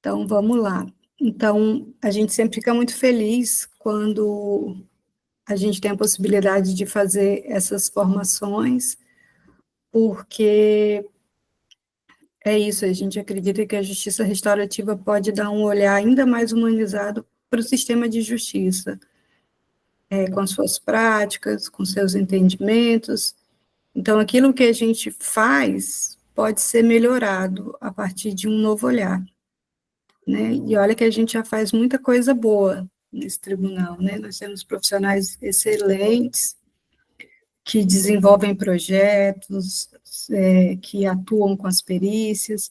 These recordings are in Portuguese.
Então, vamos lá. Então, a gente sempre fica muito feliz quando a gente tem a possibilidade de fazer essas formações, porque é isso, a gente acredita que a justiça restaurativa pode dar um olhar ainda mais humanizado para o sistema de justiça, com as suas práticas, com seus entendimentos. Então, aquilo que a gente faz pode ser melhorado a partir de um novo olhar, né? E olha que a gente já faz muita coisa boa nesse tribunal, né? Nós temos profissionais excelentes que desenvolvem projetos, que atuam com as perícias,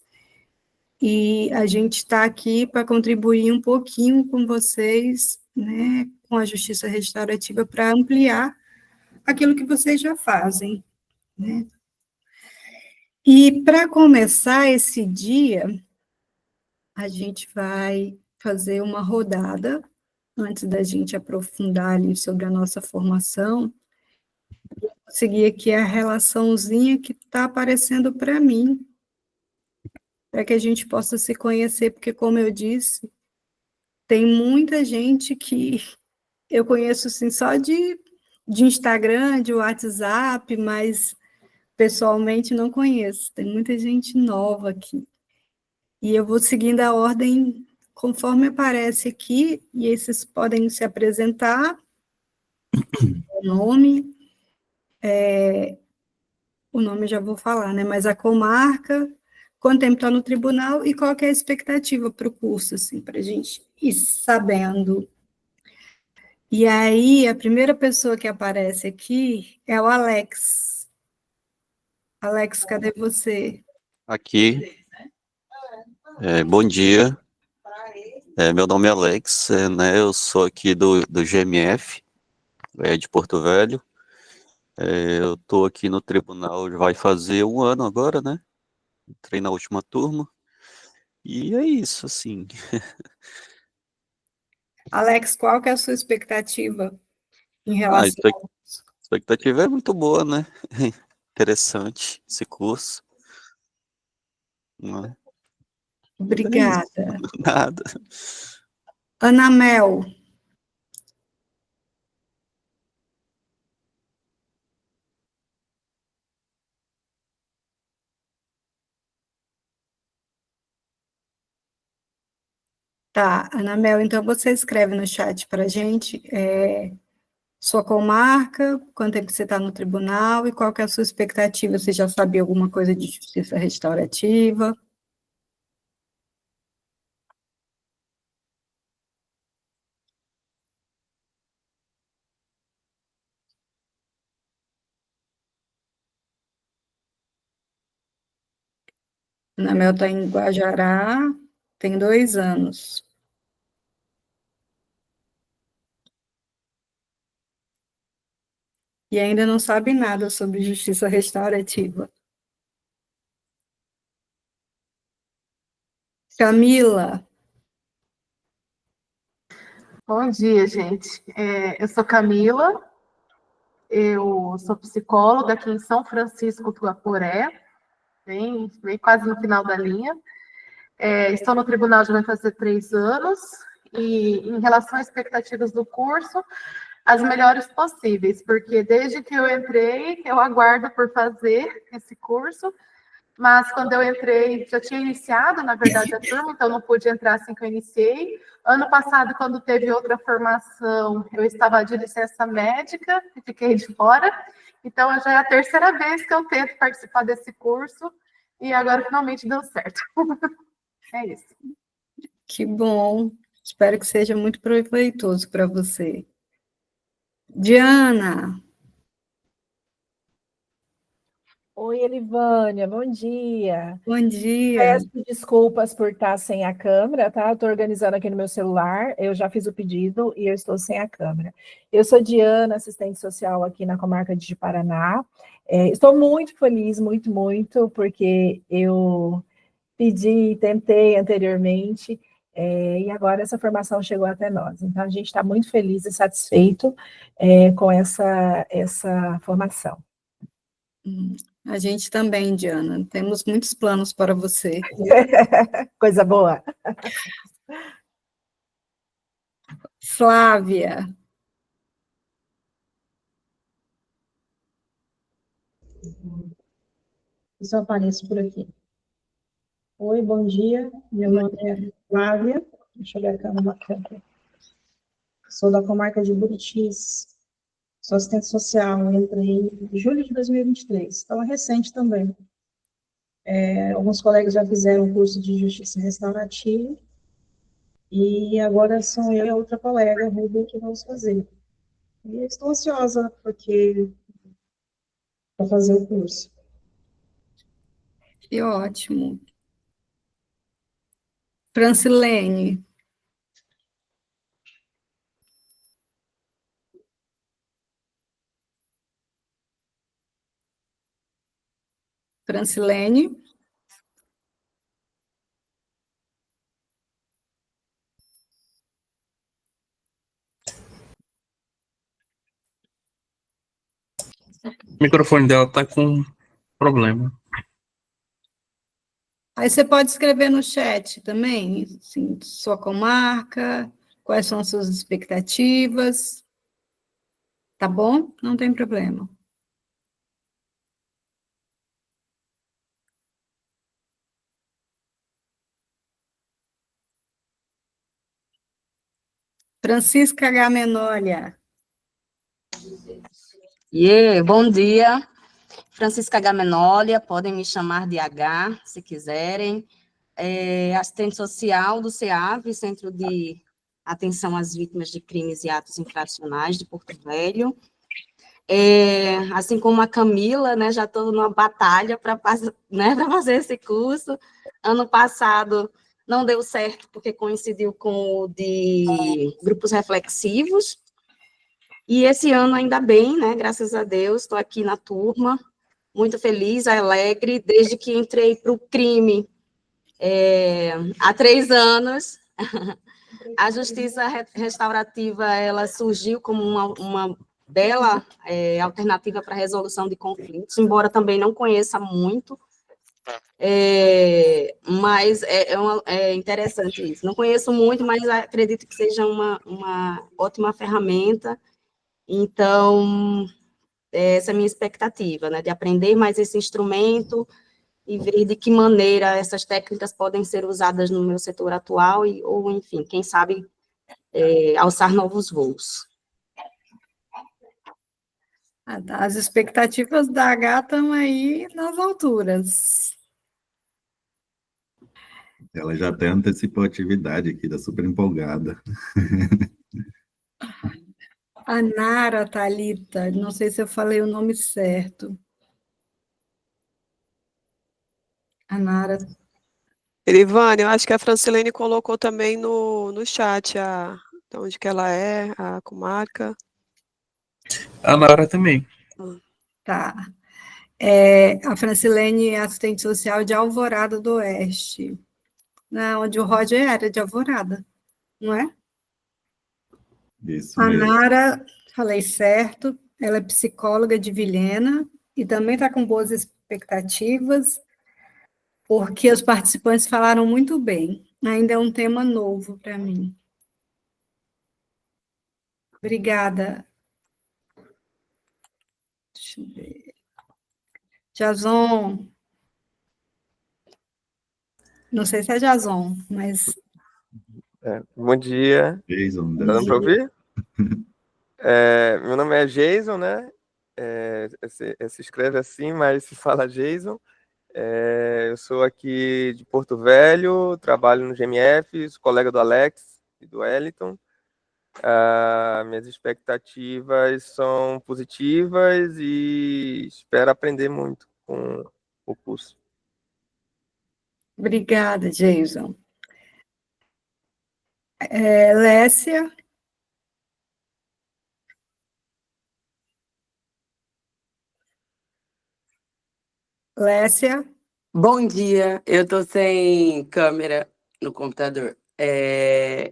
e a gente está aqui para contribuir um pouquinho com vocês, né, com a justiça restaurativa, para ampliar aquilo que vocês já fazem, né? E para começar esse dia, a gente vai fazer uma rodada, antes da gente aprofundar ali sobre a nossa formação. Vou seguir aqui a relaçãozinha que está aparecendo para mim, para que a gente possa se conhecer, porque, como eu disse, tem muita gente que eu conheço, assim, só de Instagram, de WhatsApp, mas pessoalmente não conheço. Tem muita gente nova aqui. E eu vou seguindo a ordem conforme aparece aqui, e esses podem se apresentar, o nome eu já vou falar, né? Mas a comarca, quanto tempo está no tribunal e qual que é a expectativa para o curso, assim, para a gente ir sabendo. E aí, a primeira pessoa que aparece aqui é o Alex. Alex, cadê você? Aqui, bom dia, meu nome é Alex, né, eu sou aqui do GMF, de Porto Velho, eu estou aqui no tribunal, vai fazer um ano agora, né, entrei na última turma, e é isso, assim. Alex, qual que é a sua expectativa em A relação... expectativa é muito boa, né, interessante esse curso, né? É isso, Obrigada. nada. Ana Mel. Tá, Ana Mel, então você escreve no chat para a gente sua comarca, quanto tempo você está no tribunal e qual que é a sua expectativa, você já sabia alguma coisa de justiça restaurativa? Ana Mel está em Guajará, tem 2 anos. E ainda não sabe nada sobre justiça restaurativa. Camila. Bom dia, gente. Eu sou Camila, eu sou psicóloga aqui em São Francisco do Aporé, bem quase no final da linha. Estou no tribunal já vai fazer 3 anos, e em relação às expectativas do curso, as melhores possíveis, porque desde que eu entrei, eu aguardo por fazer esse curso, mas quando eu entrei, já tinha iniciado, na verdade, a turma, então não pude entrar assim que eu iniciei. Ano passado, quando teve outra formação, eu estava de licença médica e fiquei de fora. Então, já é a terceira vez que eu tento participar desse curso e agora finalmente deu certo. É isso. Que bom. Espero que seja muito proveitoso para você. Diana. Oi, Elivânia, bom dia. Bom dia. Peço desculpas por estar sem a câmera, tá? Estou organizando aqui no meu celular, eu já fiz o pedido e eu estou sem a câmera. Eu sou Diana, assistente social aqui na comarca de Paraná. Estou muito feliz, muito, porque eu pedi, tentei anteriormente, e agora essa formação chegou até nós. Então, a gente está muito feliz e satisfeito com essa formação. A gente também, Diana. Temos muitos planos para você. Coisa boa. Flávia. Eu só apareço por aqui. Oi, bom dia. Meu nome é Flávia. Deixa eu ver a câmera. Sou da comarca de Buritis. Sou assistente social. Entrei em julho de 2023. Então, é recente também. Alguns colegas já fizeram o curso de Justiça Restaurativa. E agora são eu e a outra colega, Rubia, que vamos fazer. E eu estou ansiosa para fazer o curso. Que ótimo. Francilene. Francilene. O microfone dela tá com problema. Aí você pode escrever no chat também, assim, sua comarca, quais são as suas expectativas. Tá bom? Não tem problema. Francisca Gamenolha. Bom dia, Francisca Gamenolha, podem me chamar de H, se quiserem, assistente social do CEAV, Centro de Atenção às Vítimas de Crimes e Atos Infracionais de Porto Velho. Assim como a Camila, né, já estou numa batalha para fazer esse curso. Ano passado não deu certo, porque coincidiu com o de grupos reflexivos, e esse ano, ainda bem, né, graças a Deus, estou aqui na turma, muito feliz, alegre, desde que entrei para o crime há 3 anos. A justiça restaurativa, ela surgiu como uma bela alternativa para a resolução de conflitos, embora também não conheça muito, mas é interessante isso. Não conheço muito, mas acredito que seja uma ótima ferramenta. Então, essa é a minha expectativa, né, de aprender mais esse instrumento e ver de que maneira essas técnicas podem ser usadas no meu setor atual, ou, enfim, quem sabe, alçar novos voos. As expectativas da H estão aí nas alturas. Ela já até antecipou a atividade aqui, está super empolgada. A Nara Thalita, não sei se eu falei o nome certo. A Nara. Erivane, eu acho que a Francilene colocou também no chat de onde que ela é, a comarca. A Nara também. Tá. A Francilene é assistente social de Alvorada do Oeste, né, onde o Roger era de Alvorada, não é? Isso A mesmo. Nara, falei certo, ela é psicóloga de Vilhena e também está com boas expectativas, porque os participantes falaram muito bem. Ainda é um tema novo para mim. Obrigada. Deixa eu ver. Jason. Não sei se é Jason, mas... Bom dia. Jason, Tá dando para ouvir? Meu nome é Jason, né? Se escreve assim, mas se fala Jason. Eu sou aqui de Porto Velho, trabalho no GMF, sou colega do Alex e do Wellington. Minhas expectativas são positivas e espero aprender muito com o curso. Obrigada, Jason. Lécia. Lécia. Bom dia, eu estou sem câmera no computador.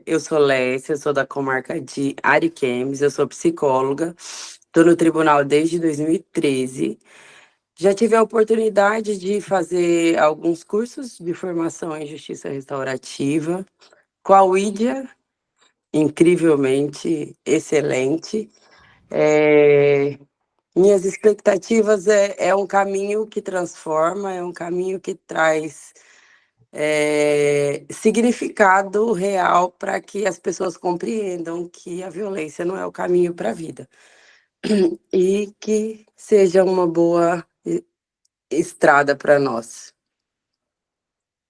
Eu sou Lécia, eu sou da comarca de Ariquemes, eu sou psicóloga, estou no tribunal desde 2013. Já tive a oportunidade de fazer alguns cursos de formação em justiça restaurativa com a Uídia, incrivelmente excelente. Minhas expectativas é um caminho que transforma, é um caminho que traz significado real para que as pessoas compreendam que a violência não é o caminho para a vida. E que seja uma boa estrada para nós.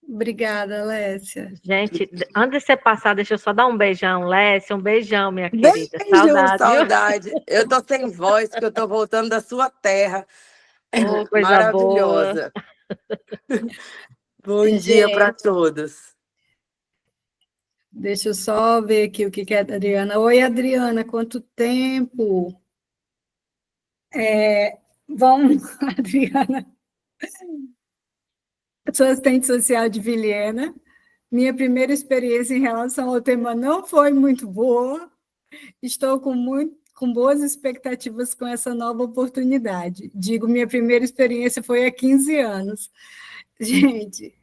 Obrigada, Lécia. Gente, antes de você passar, deixa eu só dar um beijão, Lécia, um beijão, minha querida. Beijo, Saudade, viu? saudade. Eu tô sem voz, porque eu tô voltando da sua terra. Ô, coisa boa. Maravilhosa. Bom dia para todos. Deixa eu só ver aqui o que é a Adriana. Oi, Adriana, quanto tempo? Vamos, Adriana. Sou assistente social de Vilhena. Minha primeira experiência em relação ao tema não foi muito boa. Estou com boas expectativas com essa nova oportunidade. Digo, minha primeira experiência foi há 15 anos. Gente,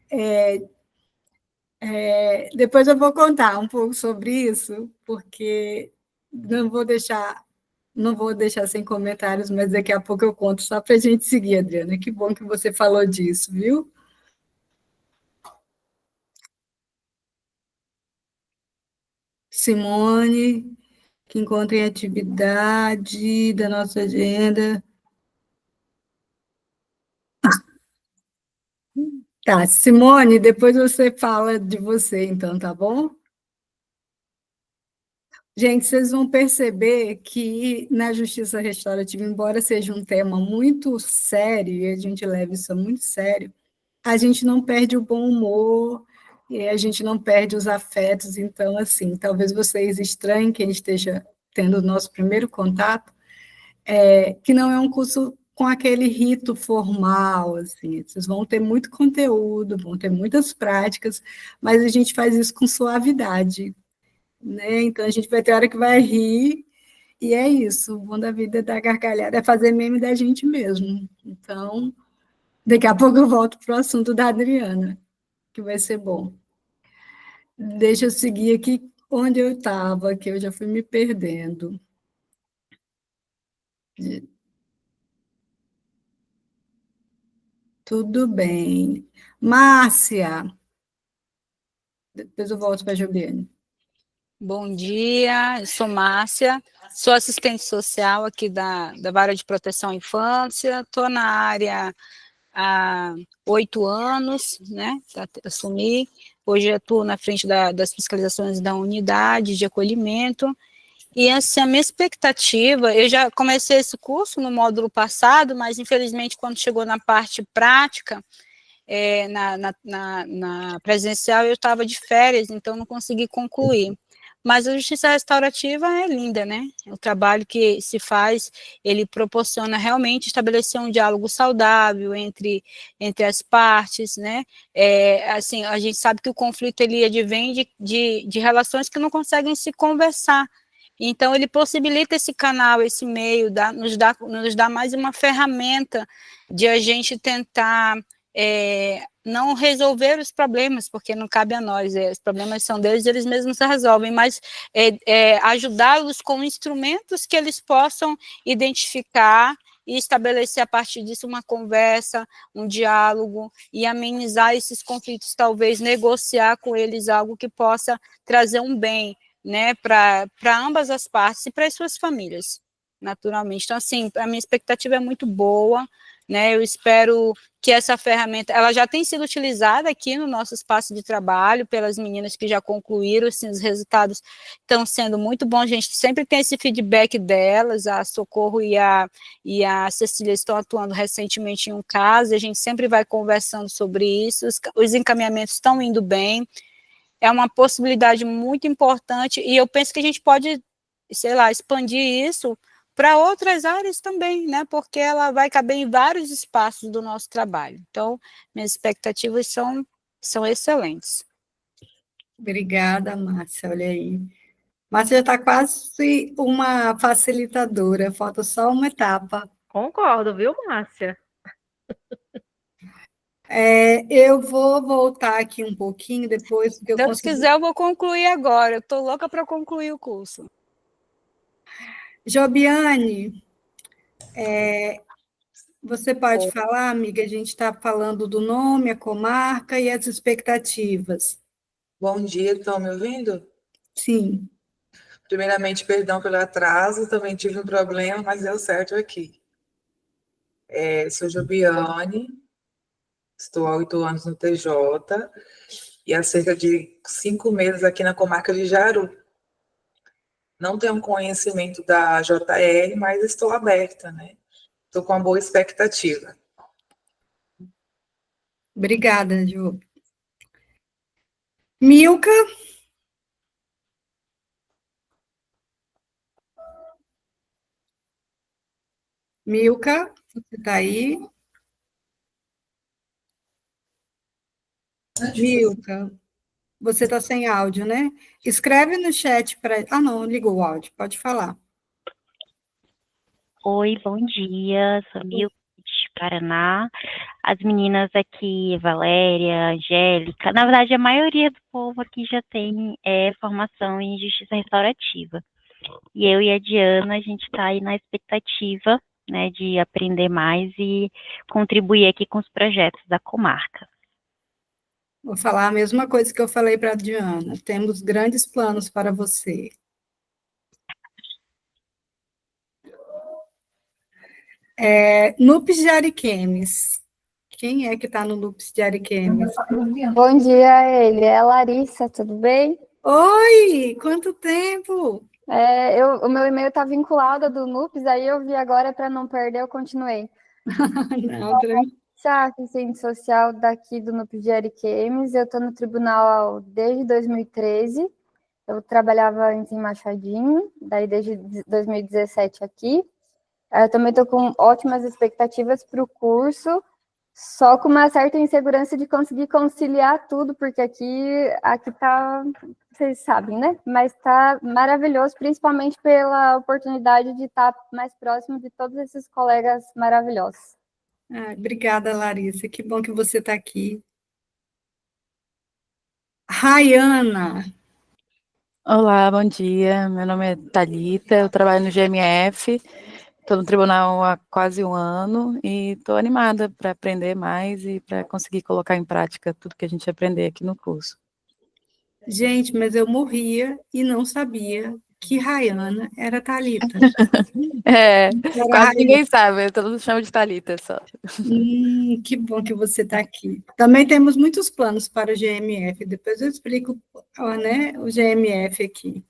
depois eu vou contar um pouco sobre isso, porque não vou deixar sem comentários, mas daqui a pouco eu conto, só para a gente seguir, Adriana. Que bom que você falou disso, viu? Simone, que encontrem atividade da nossa agenda. Tá, Simone, depois você fala de você, então, tá bom? Gente, vocês vão perceber que na justiça restaurativa, embora seja um tema muito sério, e a gente leva isso a muito sério, a gente não perde o bom humor, e a gente não perde os afetos. Então, assim, talvez vocês estranhem quem esteja tendo o nosso primeiro contato, que não é um curso com aquele rito formal, assim, vocês vão ter muito conteúdo, vão ter muitas práticas, mas a gente faz isso com suavidade, né? Então, a gente vai ter hora que vai rir, e é isso, o bom da vida é dar gargalhada, é fazer meme da gente mesmo. Então, daqui a pouco eu volto para o assunto da Adriana, que vai ser bom. Deixa eu seguir aqui onde eu estava, que eu já fui me perdendo. Tudo bem. Márcia. Depois eu volto para a Juliane. Bom dia, eu sou Márcia, sou assistente social aqui da Vara de Proteção à Infância, estou na área há 8 anos, né, assumi, hoje atuo na frente das fiscalizações da unidade de acolhimento, e assim, a minha expectativa, eu já comecei esse curso no módulo passado, mas infelizmente quando chegou na parte prática, na presencial eu estava de férias, então não consegui concluir. Mas a justiça restaurativa é linda, né? O trabalho que se faz, ele proporciona realmente estabelecer um diálogo saudável entre as partes, né? Assim, a gente sabe que o conflito, ele advém de relações que não conseguem se conversar. Então, ele possibilita esse canal, esse meio, nos dá mais uma ferramenta de a gente tentar não resolver os problemas, porque não cabe a nós, os problemas são deles, eles mesmos se resolvem, mas ajudá-los com instrumentos que eles possam identificar e estabelecer a partir disso uma conversa, um diálogo, e amenizar esses conflitos, talvez negociar com eles algo que possa trazer um bem, né, para ambas as partes e para as suas famílias, naturalmente. Então, assim, a minha expectativa é muito boa, né, eu espero que essa ferramenta, ela já tem sido utilizada aqui no nosso espaço de trabalho, pelas meninas que já concluíram, assim, os resultados estão sendo muito bons, a gente sempre tem esse feedback delas, a Socorro e a Cecília estão atuando recentemente em um caso, a gente sempre vai conversando sobre isso, os encaminhamentos estão indo bem, é uma possibilidade muito importante, e eu penso que a gente pode, sei lá, expandir isso para outras áreas também, né, porque ela vai caber em vários espaços do nosso trabalho. Então, minhas expectativas são excelentes. Obrigada, Márcia, olha aí. Márcia já está quase uma facilitadora, falta só uma etapa. Concordo, viu, Márcia? Eu vou voltar aqui um pouquinho depois, porque eu Se Deus consegui... quiser, eu vou concluir agora. Eu estou louca para concluir o curso. Jobiane, você pode falar, amiga? A gente está falando do nome, a comarca e as expectativas. Bom dia, estão me ouvindo? Sim. Primeiramente, perdão pelo atraso, também tive um problema, mas deu certo aqui. Sou Jobiane, estou há 8 anos no TJ e há cerca de 5 meses aqui na comarca de Jaru. Não tenho conhecimento da JL, mas estou aberta, né? Estou com uma boa expectativa. Obrigada, Ju. Milka? Milka, você está aí? Milka, você está sem áudio, né? Escreve no chat para... Ah, não, ligou o áudio, pode falar. Oi, bom dia, sou Milka de Paraná. As meninas aqui, Valéria, Angélica, na verdade a maioria do povo aqui já tem formação em justiça restaurativa. E eu e a Diana, a gente está aí na expectativa, né, de aprender mais e contribuir aqui com os projetos da comarca. Vou falar a mesma coisa que eu falei para a Diana. Temos grandes planos para você. NUPES de Ariquemes. Quem é que está no NUPES de Ariquemes? Bom dia, ele. É a Larissa, tudo bem? Oi, quanto tempo? O meu e-mail está vinculado ao do NUPES, aí eu vi agora para não perder, eu continuei. Não, tranquilo. Assistente social daqui do NUPES de Ariquemes, eu estou no tribunal desde 2013, eu trabalhava em Machadinho, daí desde 2017 aqui. Eu também estou com ótimas expectativas para o curso, só com uma certa insegurança de conseguir conciliar tudo, porque aqui está, vocês sabem, né? Mas está maravilhoso, principalmente pela oportunidade de estar mais próximo de todos esses colegas maravilhosos. Obrigada, Larissa, que bom que você está aqui. Rayana. Olá, bom dia. Meu nome é Thalita, eu trabalho no GMF, estou no tribunal há quase 1 ano e estou animada para aprender mais e para conseguir colocar em prática tudo que a gente aprender aqui no curso. Gente, mas eu morria e não sabia que Rayana era Thalita. Quase ninguém sabe, todo mundo chama de Thalita só. Que bom que você está aqui. Também temos muitos planos para o GMF, depois eu explico, né, o GMF aqui.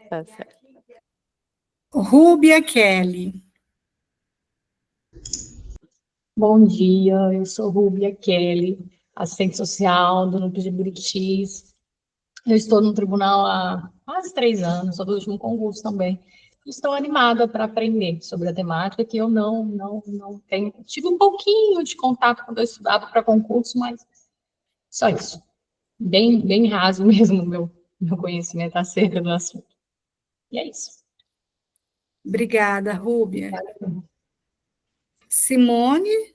Tá certo. Rúbia Kelly. Bom dia, eu sou Rúbia Kelly, assistente social do NUPES de Buritis. Eu estou no tribunal há quase 3 anos, sou do último concurso também. Estou animada para aprender sobre a temática, que eu não tenho. Tive um pouquinho de contato quando eu estudava para concurso, mas só isso. Bem raso mesmo meu conhecimento acerca do assunto. E é isso. Obrigada, Rúbia. Simone.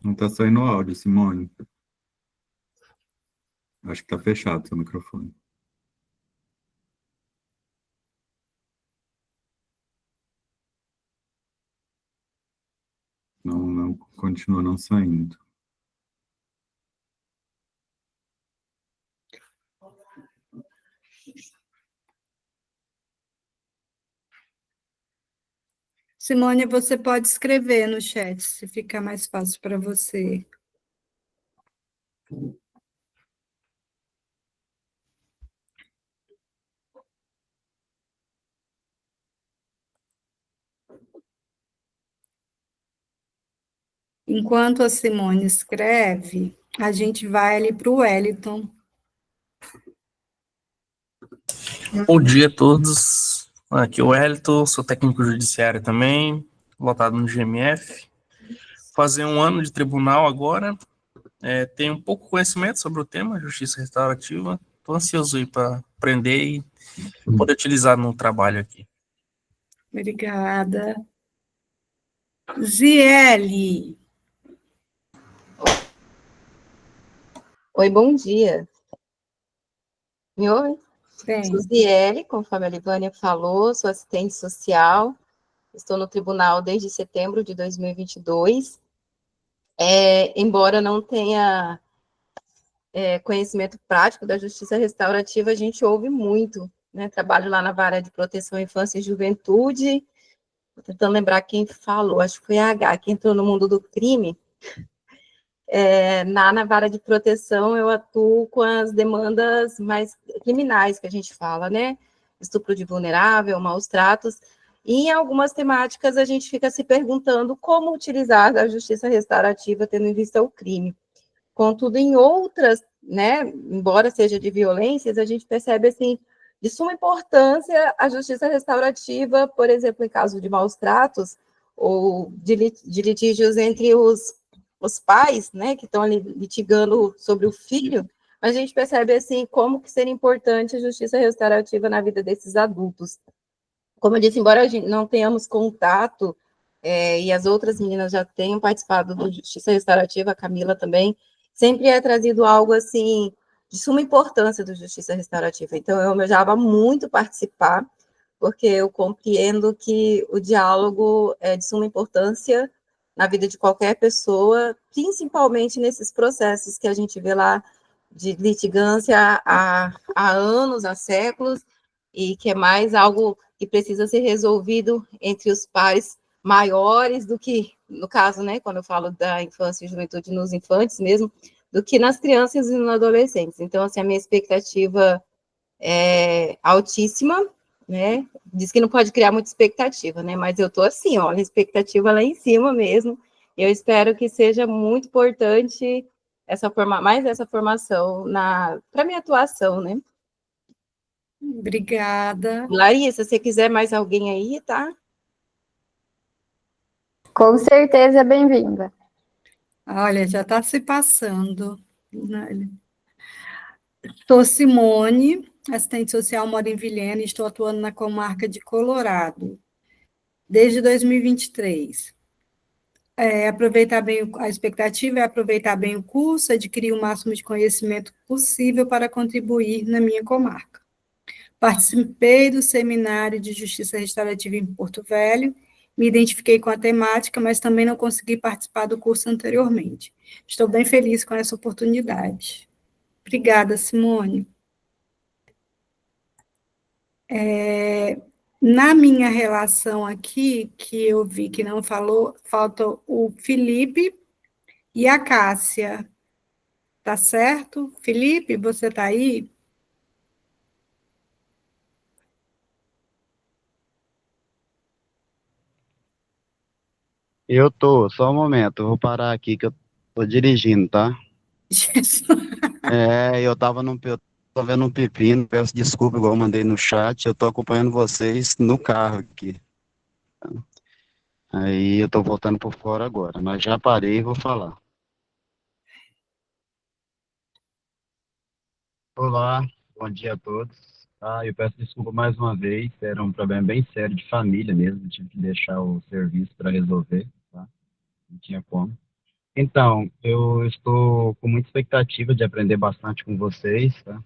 Não está saindo áudio, Simone. Acho que está fechado seu microfone. Não, continua não saindo. Simone, você pode escrever no chat, se ficar mais fácil para você. Enquanto a Simone escreve, a gente vai ali para o Wellington. Bom dia a todos. Aqui é o Wellington, sou técnico judiciário também, lotado no GMF. Fazer 1 ano de tribunal agora. Tenho um pouco conhecimento sobre o tema, justiça restaurativa. Estou ansioso aí para aprender e poder utilizar no trabalho aqui. Obrigada. Ziele. Oi, bom dia. Me ouve? Sim. Sou Ziele, conforme a Livânia falou, sou assistente social, estou no tribunal desde setembro de 2022. Embora não tenha conhecimento prático da justiça restaurativa, a gente ouve muito, né? Trabalho lá na Vara de Proteção à Infância e Juventude, tô tentando lembrar quem falou, acho que foi a H, que entrou no mundo do crime. Na Vara de Proteção, eu atuo com as demandas mais criminais, que a gente fala, né? Estupro de vulnerável, maus tratos, e em algumas temáticas a gente fica se perguntando como utilizar a justiça restaurativa tendo em vista o crime. Contudo, em outras, né, embora seja de violências, a gente percebe, assim, de suma importância a justiça restaurativa, por exemplo, em caso de maus tratos, ou de litígios entre os pais, né, que estão ali litigando sobre o filho, a gente percebe, assim, como que seria importante a justiça restaurativa na vida desses adultos. Como eu disse, embora a gente não tenhamos contato, e as outras meninas já tenham participado da justiça restaurativa, a Camila também, sempre é trazido algo, assim, de suma importância da justiça restaurativa. Então, eu almejava muito participar, porque eu compreendo que o diálogo é de suma importância na vida de qualquer pessoa, principalmente nesses processos que a gente vê lá de litigância há anos, há séculos, e que é mais algo que precisa ser resolvido entre os pares maiores do que, no caso, né, quando eu falo da infância e juventude, nos infantes mesmo, do que nas crianças e nos adolescentes. Então, assim, a minha expectativa é altíssima, né, diz que não pode criar muita expectativa, né, mas eu tô assim, ó, a expectativa lá em cima mesmo, eu espero que seja muito importante mais essa formação para minha atuação, né. Obrigada. Larissa, se você quiser mais alguém aí, tá? Com certeza, bem-vinda. Olha, já está se passando. Sou Simone, assistente social, moro em Vilhena e estou atuando na comarca de Colorado, desde 2023. A expectativa é aproveitar bem o curso, adquirir o máximo de conhecimento possível para contribuir na minha comarca. Participei do seminário de Justiça Restaurativa em Porto Velho, me identifiquei com a temática, mas também não consegui participar do curso anteriormente. Estou bem feliz com essa oportunidade. Obrigada, Simone. Na minha relação aqui, que eu vi que não falou, falta o Felipe e a Cássia. Tá certo? Felipe, você está aí? Eu tô, só um momento, eu vou parar aqui que eu tô dirigindo, tá? Eu tô vendo um pepino, peço desculpa, igual eu mandei no chat, eu tô acompanhando vocês no carro aqui. Aí eu tô voltando por fora agora, mas já parei e vou falar. Olá, bom dia a todos. Eu peço desculpa mais uma vez, era um problema bem sério de família mesmo, tive que deixar o serviço para resolver, tá? Não tinha como. Então, eu estou com muita expectativa de aprender bastante com vocês, tá?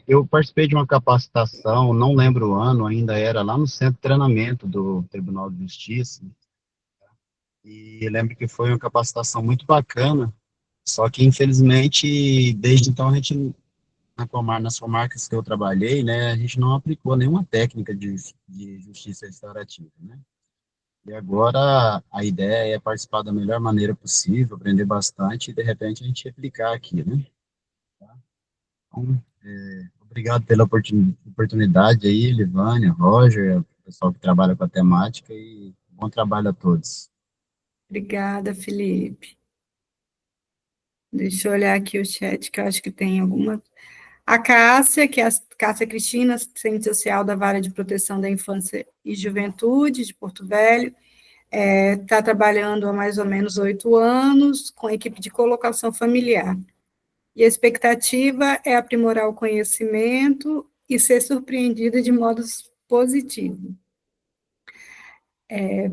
Eu participei de uma capacitação, não lembro o ano, ainda era lá no centro de treinamento do Tribunal de Justiça, e lembro que foi uma capacitação muito bacana, só que infelizmente, desde então a gente, nas comarcas que eu trabalhei, né, a gente não aplicou nenhuma técnica de justiça restaurativa, né? E agora a ideia é participar da melhor maneira possível, aprender bastante e de repente a gente aplicar aqui, né? Então, obrigado pela oportunidade aí, Livânia, Roger, o pessoal que trabalha com a temática e bom trabalho a todos. Obrigada, Felipe. Deixa eu olhar aqui o chat, que eu acho que tem alguma... A Cássia, que é a Cássia Cristina, assistente social da Vara de Proteção da Infância e Juventude de Porto Velho, está trabalhando há mais ou menos 8 anos com a equipe de colocação familiar. E a expectativa é aprimorar o conhecimento e ser surpreendida de modos positivos.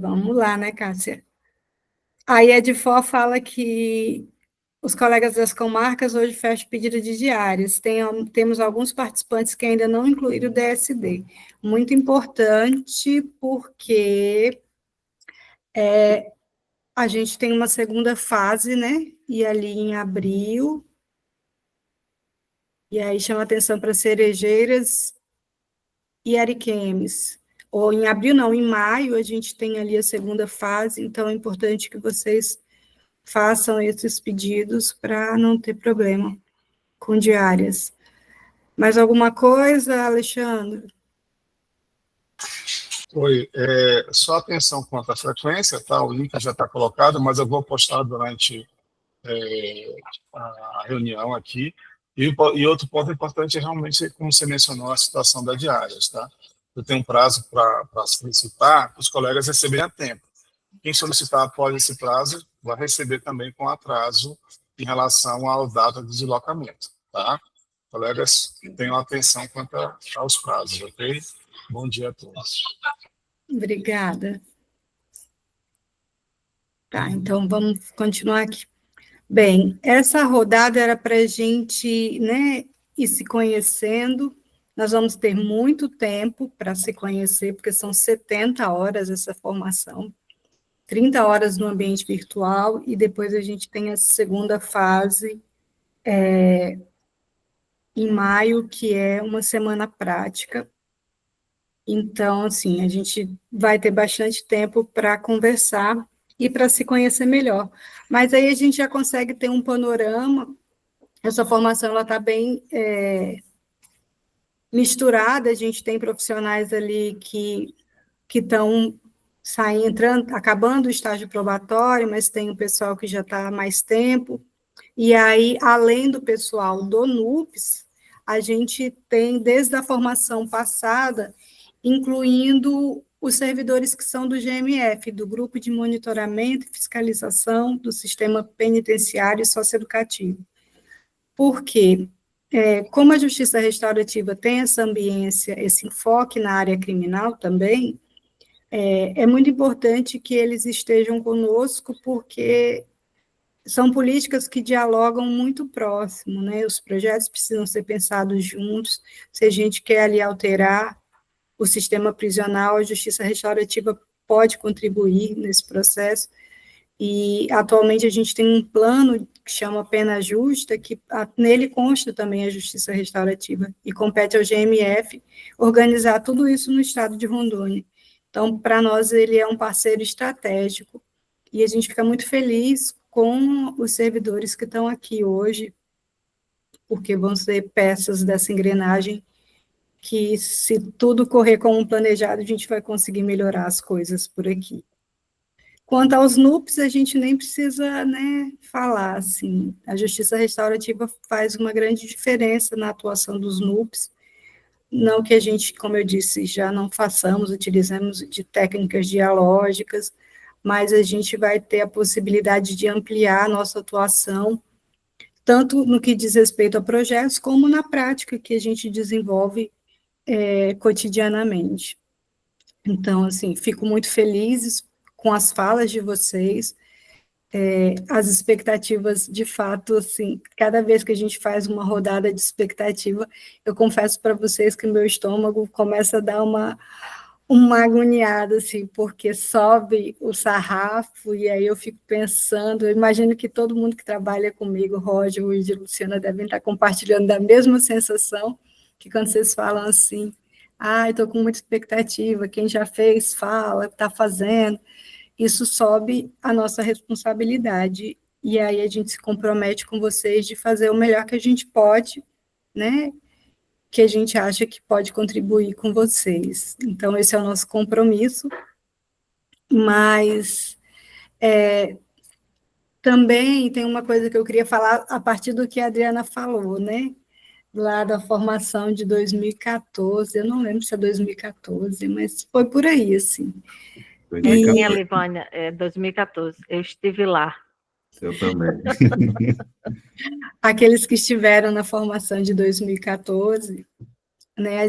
Vamos lá, né, Cássia? A Edfor fala que os colegas das comarcas hoje fecham pedido de diárias. Temos alguns participantes que ainda não incluíram o DSD. Muito importante, porque a gente tem uma segunda fase, né? E ali em abril, e aí chama atenção para Cerejeiras e Ariquemes. Ou em abril, não, em maio, a gente tem ali a segunda fase, então é importante que vocês façam esses pedidos para não ter problema com diárias. Mais alguma coisa, Alexandre? Oi, só atenção quanto à frequência, tá? O link já está colocado, mas eu vou postar durante a reunião aqui. E outro ponto importante é realmente, como você mencionou, a situação das diárias, tá? Eu tenho um prazo para solicitar, os colegas receberem a tempo. Quem solicitar após esse prazo vai receber também com atraso em relação à data de deslocamento, tá? Colegas, tenham atenção quanto aos prazos, ok? Bom dia a todos. Obrigada. Tá, então vamos continuar aqui. Bem, essa rodada era para a gente, né, ir se conhecendo. Nós vamos ter muito tempo para se conhecer, porque são 70 horas essa formação, 30 horas no ambiente virtual, e depois a gente tem a segunda fase, em maio, que é uma semana prática. Então, assim, a gente vai ter bastante tempo para conversar e para se conhecer melhor. Mas aí a gente já consegue ter um panorama. Essa formação ela está bem misturada, a gente tem profissionais ali que estão entrando, acabando o estágio probatório, mas tem o pessoal que já está há mais tempo. E aí, além do pessoal do NUPES, a gente tem, desde a formação passada, incluindo os servidores que são do GMF, do Grupo de Monitoramento e Fiscalização do Sistema Penitenciário e Socioeducativo. Por quê? Como a Justiça Restaurativa tem essa ambiência, esse enfoque na área criminal também, é muito importante que eles estejam conosco, porque são políticas que dialogam muito próximo, né? Os projetos precisam ser pensados juntos. Se a gente quer ali alterar o sistema prisional, a Justiça Restaurativa pode contribuir nesse processo. E atualmente a gente tem um plano que chama Pena Justa, que nele consta também a Justiça Restaurativa, e compete ao GMF organizar tudo isso no estado de Rondônia. Então, para nós, ele é um parceiro estratégico, e a gente fica muito feliz com os servidores que estão aqui hoje, porque vão ser peças dessa engrenagem que, se tudo correr como planejado, a gente vai conseguir melhorar as coisas por aqui. Quanto aos NUPES, a gente nem precisa, né, falar, assim, a Justiça Restaurativa faz uma grande diferença na atuação dos NUPES, não que a gente, como eu disse, já não façamos, utilizamos de técnicas dialógicas, mas a gente vai ter a possibilidade de ampliar a nossa atuação, tanto no que diz respeito a projetos, como na prática que a gente desenvolve cotidianamente. Então, assim, fico muito feliz com as falas de vocês, as expectativas, de fato, assim, cada vez que a gente faz uma rodada de expectativa, eu confesso para vocês que meu estômago começa a dar uma agoniada, assim, porque sobe o sarrafo, e aí eu fico pensando, eu imagino que todo mundo que trabalha comigo, Roger, Luiz e Luciana, devem estar compartilhando da mesma sensação, que quando vocês falam assim, estou com muita expectativa, quem já fez, fala, está fazendo, isso sobe a nossa responsabilidade, e aí a gente se compromete com vocês de fazer o melhor que a gente pode, né, que a gente acha que pode contribuir com vocês. Então, esse é o nosso compromisso, mas também tem uma coisa que eu queria falar a partir do que a Adriana falou, né, lá da formação de 2014, eu não lembro se é 2014, mas foi por aí, assim. Sim, Livânia, 2014, eu estive lá. Eu também. Aqueles que estiveram na formação de 2014, né?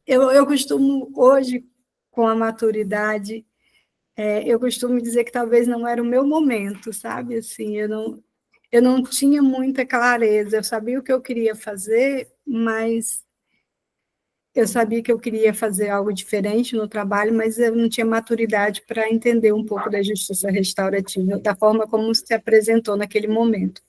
Eu costumo, hoje, com a maturidade, eu costumo dizer que talvez não era o meu momento, sabe? Assim, eu não tinha muita clareza, eu sabia o que eu queria fazer, mas eu sabia que eu queria fazer algo diferente no trabalho, mas eu não tinha maturidade para entender um pouco da justiça restaurativa, da forma como se apresentou naquele momento.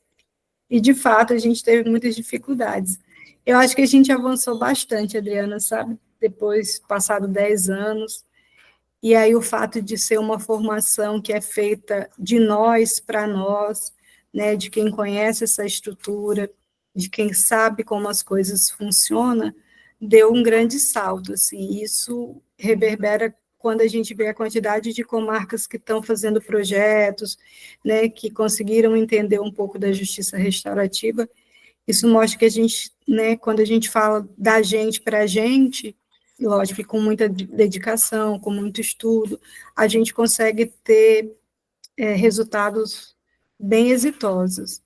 E, de fato, a gente teve muitas dificuldades. Eu acho que a gente avançou bastante, Adriana, sabe? Depois, passado 10 anos, e aí o fato de ser uma formação que é feita de nós para nós, né, de quem conhece essa estrutura, de quem sabe como as coisas funcionam, deu um grande salto, assim, isso reverbera quando a gente vê a quantidade de comarcas que estão fazendo projetos, né, que conseguiram entender um pouco da justiça restaurativa. Isso mostra que a gente, né, quando a gente fala da gente para a gente, lógico que com muita dedicação, com muito estudo, a gente consegue ter resultados bem exitosos.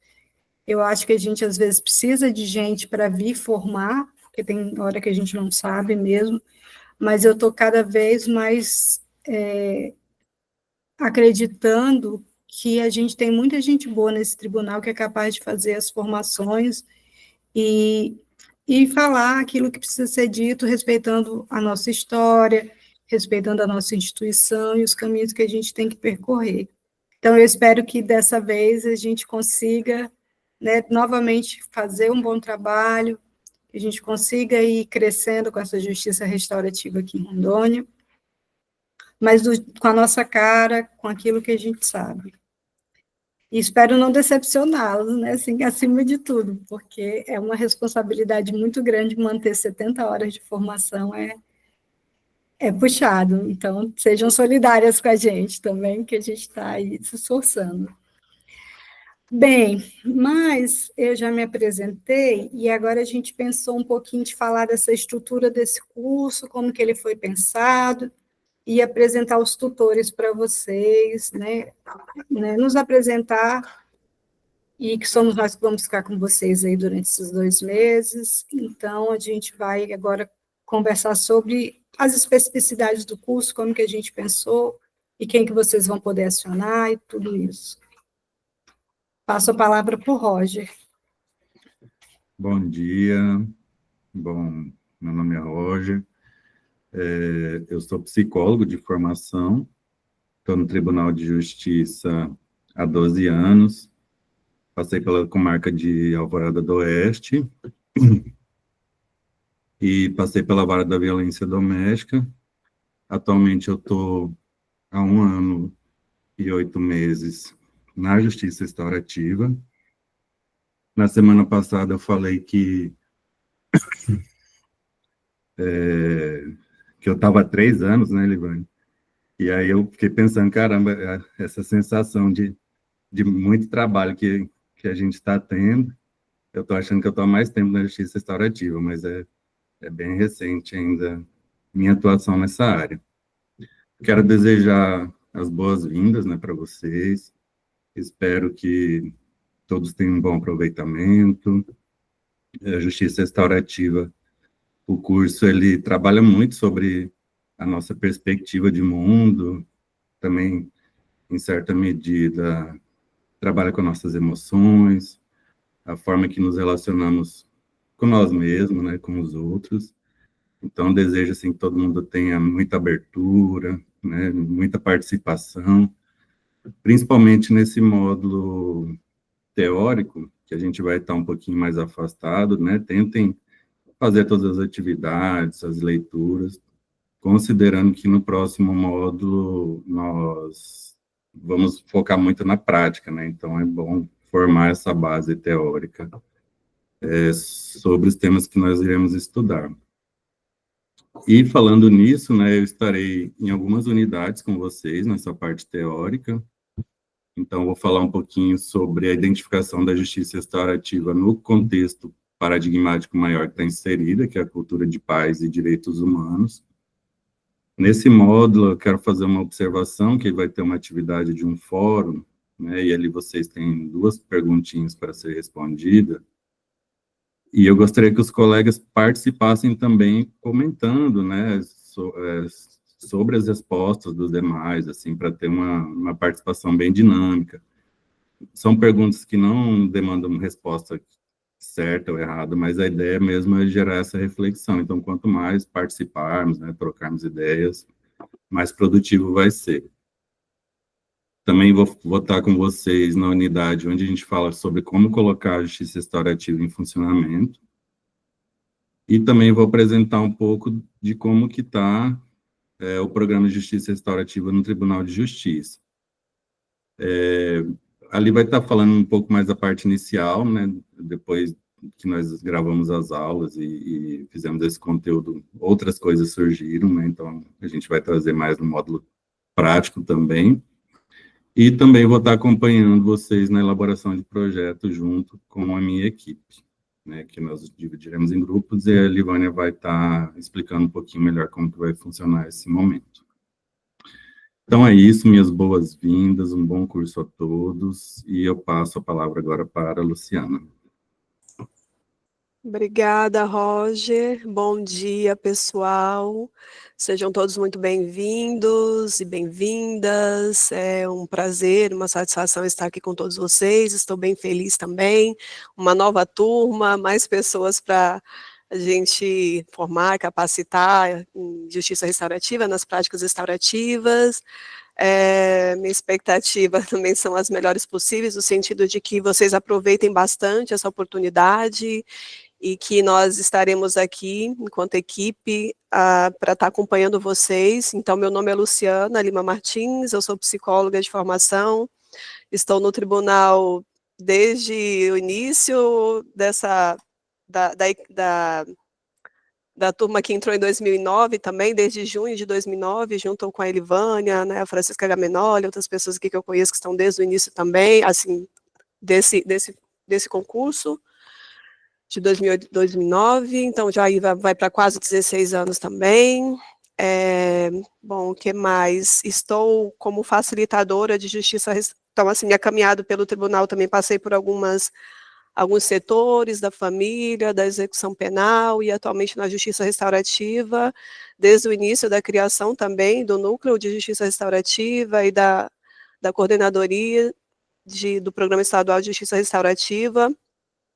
Eu acho que a gente, às vezes, precisa de gente para vir formar, porque tem hora que a gente não sabe mesmo, mas eu estou cada vez mais acreditando que a gente tem muita gente boa nesse tribunal que é capaz de fazer as formações e falar aquilo que precisa ser dito, respeitando a nossa história, respeitando a nossa instituição e os caminhos que a gente tem que percorrer. Então, eu espero que dessa vez a gente consiga, né, novamente fazer um bom trabalho, que a gente consiga ir crescendo com essa justiça restaurativa aqui em Rondônia, mas com a nossa cara, com aquilo que a gente sabe. E espero não decepcioná-los, né, assim, acima de tudo, porque é uma responsabilidade muito grande manter 70 horas de formação, é puxado. Então, sejam solidárias com a gente também, que a gente está aí se esforçando. Bem, mas eu já me apresentei e agora a gente pensou um pouquinho de falar dessa estrutura desse curso, como que ele foi pensado, e apresentar os tutores para vocês, né, nos apresentar, e que somos nós que vamos ficar com vocês aí durante esses 2 meses. Então, a gente vai agora conversar sobre as especificidades do curso, como que a gente pensou, e quem que vocês vão poder acionar, e tudo isso. Passo a palavra para o Roger. Bom dia. Bom, meu nome é Roger. Eu sou psicólogo de formação. Estou no Tribunal de Justiça há 12 anos. Passei pela comarca de Alvorada do Oeste. E passei pela vara da violência doméstica. Atualmente eu estou há 1 ano e 8 meses na Justiça Restaurativa. Na semana passada eu falei que eu estava há 3 anos, né, Livane? E aí eu fiquei pensando, caramba, essa sensação de muito trabalho que a gente está tendo, eu estou achando que eu estou há mais tempo na Justiça Restaurativa, mas é bem recente ainda minha atuação nessa área. Quero desejar as boas-vindas, né, para vocês. Espero que todos tenham um bom aproveitamento. A Justiça Restaurativa, o curso, ele trabalha muito sobre a nossa perspectiva de mundo, também, em certa medida, trabalha com nossas emoções, a forma que nos relacionamos com nós mesmos, né, com os outros. Então, desejo assim, que todo mundo tenha muita abertura, né, muita participação, principalmente nesse módulo teórico, que a gente vai estar um pouquinho mais afastado, né, tentem fazer todas as atividades, as leituras, considerando que no próximo módulo nós vamos focar muito na prática, né, então é bom formar essa base teórica sobre os temas que nós iremos estudar. E falando nisso, né, eu estarei em algumas unidades com vocês nessa parte teórica. Então, vou falar um pouquinho sobre a identificação da justiça restaurativa no contexto paradigmático maior que está inserida, que é a cultura de paz e direitos humanos. Nesse módulo, eu quero fazer uma observação, que vai ter uma atividade de um fórum, né, e ali vocês têm 2 perguntinhas para ser respondida. E eu gostaria que os colegas participassem também comentando, né, sobre as respostas dos demais, assim, para ter uma participação bem dinâmica. São perguntas que não demandam resposta certa ou errada, mas a ideia mesmo é gerar essa reflexão. Então, quanto mais participarmos, né, trocarmos ideias, mais produtivo vai ser. Também vou estar com vocês na unidade onde a gente fala sobre como colocar a justiça restaurativa em funcionamento. E também vou apresentar um pouco de como que está o programa de justiça restaurativa no Tribunal de Justiça. Ali vai estar falando um pouco mais da parte inicial, né, depois que nós gravamos as aulas e fizemos esse conteúdo, outras coisas surgiram, né, então a gente vai trazer mais no módulo prático também. E também vou estar acompanhando vocês na elaboração de projetos junto com a minha equipe, né, que nós dividiremos em grupos, e a Livânia vai estar explicando um pouquinho melhor como que vai funcionar esse momento. Então é isso, minhas boas-vindas, um bom curso a todos, e eu passo a palavra agora para a Luciana. Obrigada, Roger. Bom dia, pessoal. Sejam todos muito bem-vindos e bem-vindas. É um prazer, uma satisfação estar aqui com todos vocês. Estou bem feliz também. Uma nova turma, mais pessoas para a gente formar, capacitar em justiça restaurativa, nas práticas restaurativas. Minha expectativa também são as melhores possíveis, no sentido de que vocês aproveitem bastante essa oportunidade e que nós estaremos aqui, enquanto equipe, para estar acompanhando vocês. Então, meu nome é Luciana Lima Martins, eu sou psicóloga de formação, estou no tribunal desde o início da turma que entrou em 2009 também, desde junho de 2009, junto com a Elivânia, né, a Francisca Gamenoli, outras pessoas aqui que eu conheço que estão desde o início também, assim, desse concurso de 2008, 2009, então já vai para quase 16 anos também. Bom, o que mais? Estou como facilitadora de justiça, então, assim, minha caminhada pelo tribunal também passei por alguns setores da família, da execução penal e atualmente na justiça restaurativa, desde o início da criação também do núcleo de justiça restaurativa e da coordenadoria do Programa Estadual de Justiça Restaurativa,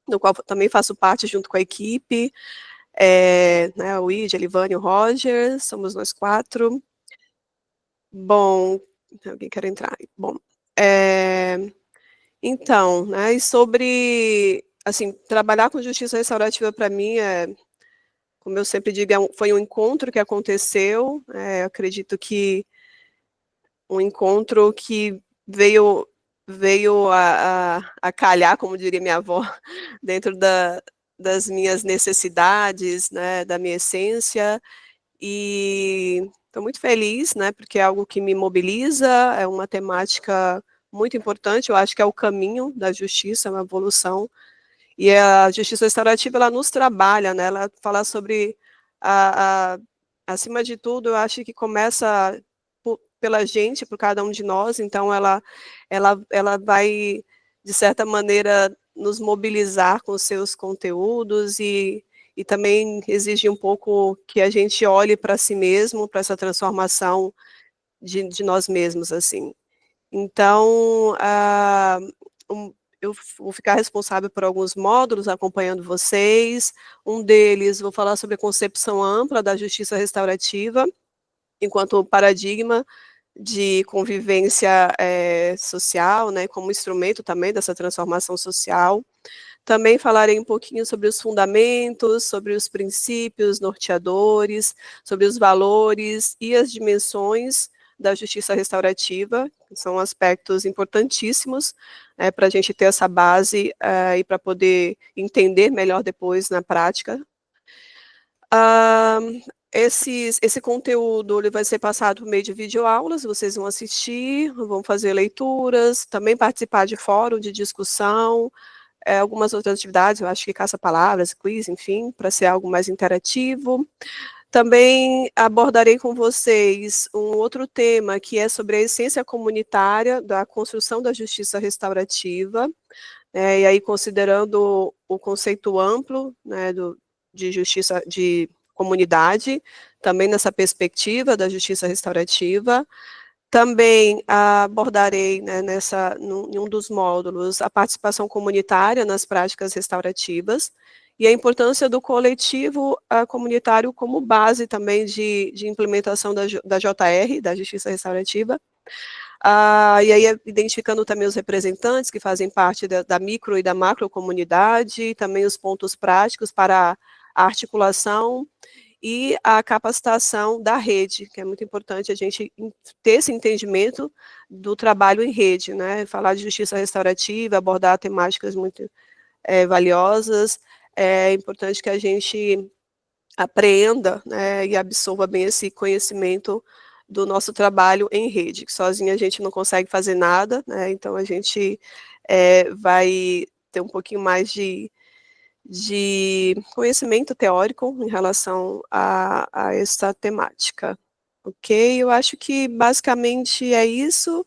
do qual também faço parte junto com a equipe, né, o Ide, a Elivânia e o Roger, somos nós 4. Bom, alguém quer entrar? Bom, então, né, e sobre, assim, trabalhar com justiça restaurativa para mim como eu sempre digo, foi um encontro que aconteceu, acredito que um encontro que veio a calhar, como diria minha avó, dentro das minhas necessidades, né, da minha essência, e estou muito feliz, né, porque é algo que me mobiliza, é uma temática muito importante, eu acho que é o caminho da justiça, é uma evolução, e a justiça restaurativa, ela nos trabalha, né, ela fala sobre, acima de tudo, eu acho que começa pela gente, por cada um de nós, então ela vai, de certa maneira, nos mobilizar com os seus conteúdos e também exige um pouco que a gente olhe para si mesmo, para essa transformação de nós mesmos, assim. Então, eu vou ficar responsável por alguns módulos acompanhando vocês. Um deles, vou falar sobre a concepção ampla da justiça restaurativa, enquanto paradigma de convivência social, né, como instrumento também dessa transformação social. Também falarei um pouquinho sobre os fundamentos, sobre os princípios norteadores, sobre os valores e as dimensões da justiça restaurativa, que são aspectos importantíssimos para a gente ter essa base e para poder entender melhor depois na prática. Esse conteúdo ele vai ser passado por meio de videoaulas, vocês vão assistir, vão fazer leituras, também participar de fórum de discussão, algumas outras atividades, eu acho que caça-palavras, quiz, enfim, para ser algo mais interativo. Também abordarei com vocês um outro tema, que é sobre a essência comunitária da construção da justiça restaurativa, e aí considerando o conceito amplo, né, de justiça de comunidade, também nessa perspectiva da justiça restaurativa. Também abordarei, né, em um dos módulos, a participação comunitária nas práticas restaurativas e a importância do coletivo comunitário como base também de implementação da JR, da Justiça Restaurativa. E aí, identificando também os representantes que fazem parte da micro e da macro comunidade, também os pontos práticos para a articulação e a capacitação da rede, que é muito importante a gente ter esse entendimento do trabalho em rede, né? Falar de justiça restaurativa, abordar temáticas muito valiosas, é importante que a gente apreenda, né, e absorva bem esse conhecimento do nosso trabalho em rede, que sozinha a gente não consegue fazer nada, né? Então a gente vai ter um pouquinho mais de conhecimento teórico em relação a essa temática. Ok? Eu acho que basicamente é isso.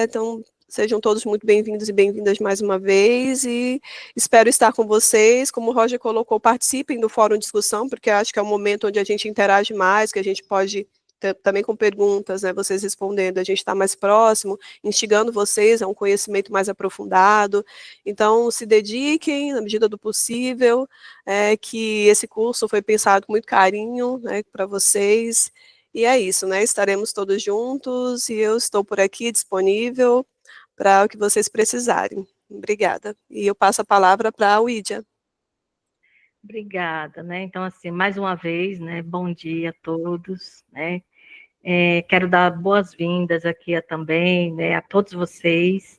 Então, sejam todos muito bem-vindos e bem-vindas mais uma vez, e espero estar com vocês. Como o Roger colocou, participem do fórum de discussão, porque acho que é um momento onde a gente interage mais, que a gente pode também com perguntas, né, vocês respondendo, a gente está mais próximo, instigando vocês a um conhecimento mais aprofundado. Então, se dediquem, na medida do possível, que esse curso foi pensado com muito carinho, né, para vocês, e é isso, né, estaremos todos juntos, e eu estou por aqui disponível para o que vocês precisarem. Obrigada. E eu passo a palavra para a Uídia. Obrigada, né? Então, assim, mais uma vez, né? Bom dia a todos, né? Quero dar boas-vindas aqui também, né? A todos vocês.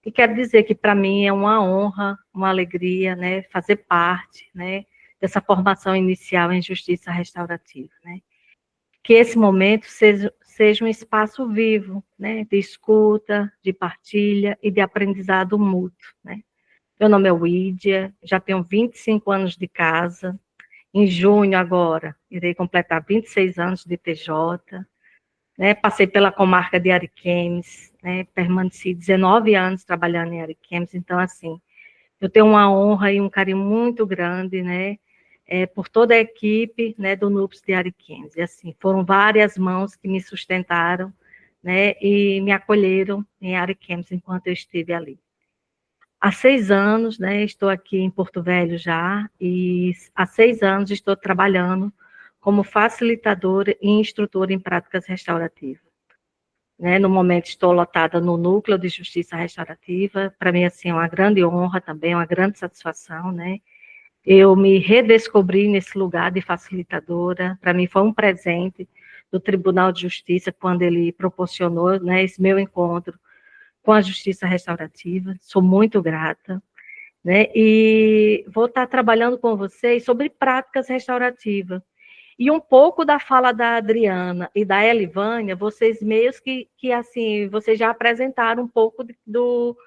E quero dizer que para mim é uma honra, uma alegria, né? Fazer parte, né? Dessa formação inicial em justiça restaurativa, né? Que esse momento seja um espaço vivo, né? De escuta, de partilha e de aprendizado mútuo, né? Meu nome é Uídia, já tenho 25 anos de casa. Em junho, agora, irei completar 26 anos de TJ. Né? Passei pela comarca de Ariquemes, né? Permaneci 19 anos trabalhando em Ariquemes. Então, assim, eu tenho uma honra e um carinho muito grande, né? Por toda a equipe, né, do NUPS de Ariquemes. E, assim, foram várias mãos que me sustentaram, né? E me acolheram em Ariquemes enquanto eu estive ali. Há 6 anos, né, estou aqui em Porto Velho já, e há 6 anos estou trabalhando como facilitadora e instrutora em práticas restaurativas. Né, no momento estou lotada no Núcleo de Justiça Restaurativa, para mim, assim, é uma grande honra também, uma grande satisfação, né. Eu me redescobri nesse lugar de facilitadora, para mim foi um presente do Tribunal de Justiça, quando ele proporcionou, né, esse meu encontro com a justiça restaurativa, sou muito grata, né, e vou estar trabalhando com vocês sobre práticas restaurativas, e um pouco da fala da Adriana e da Elivânia, vocês meios que assim, vocês já apresentaram um pouco do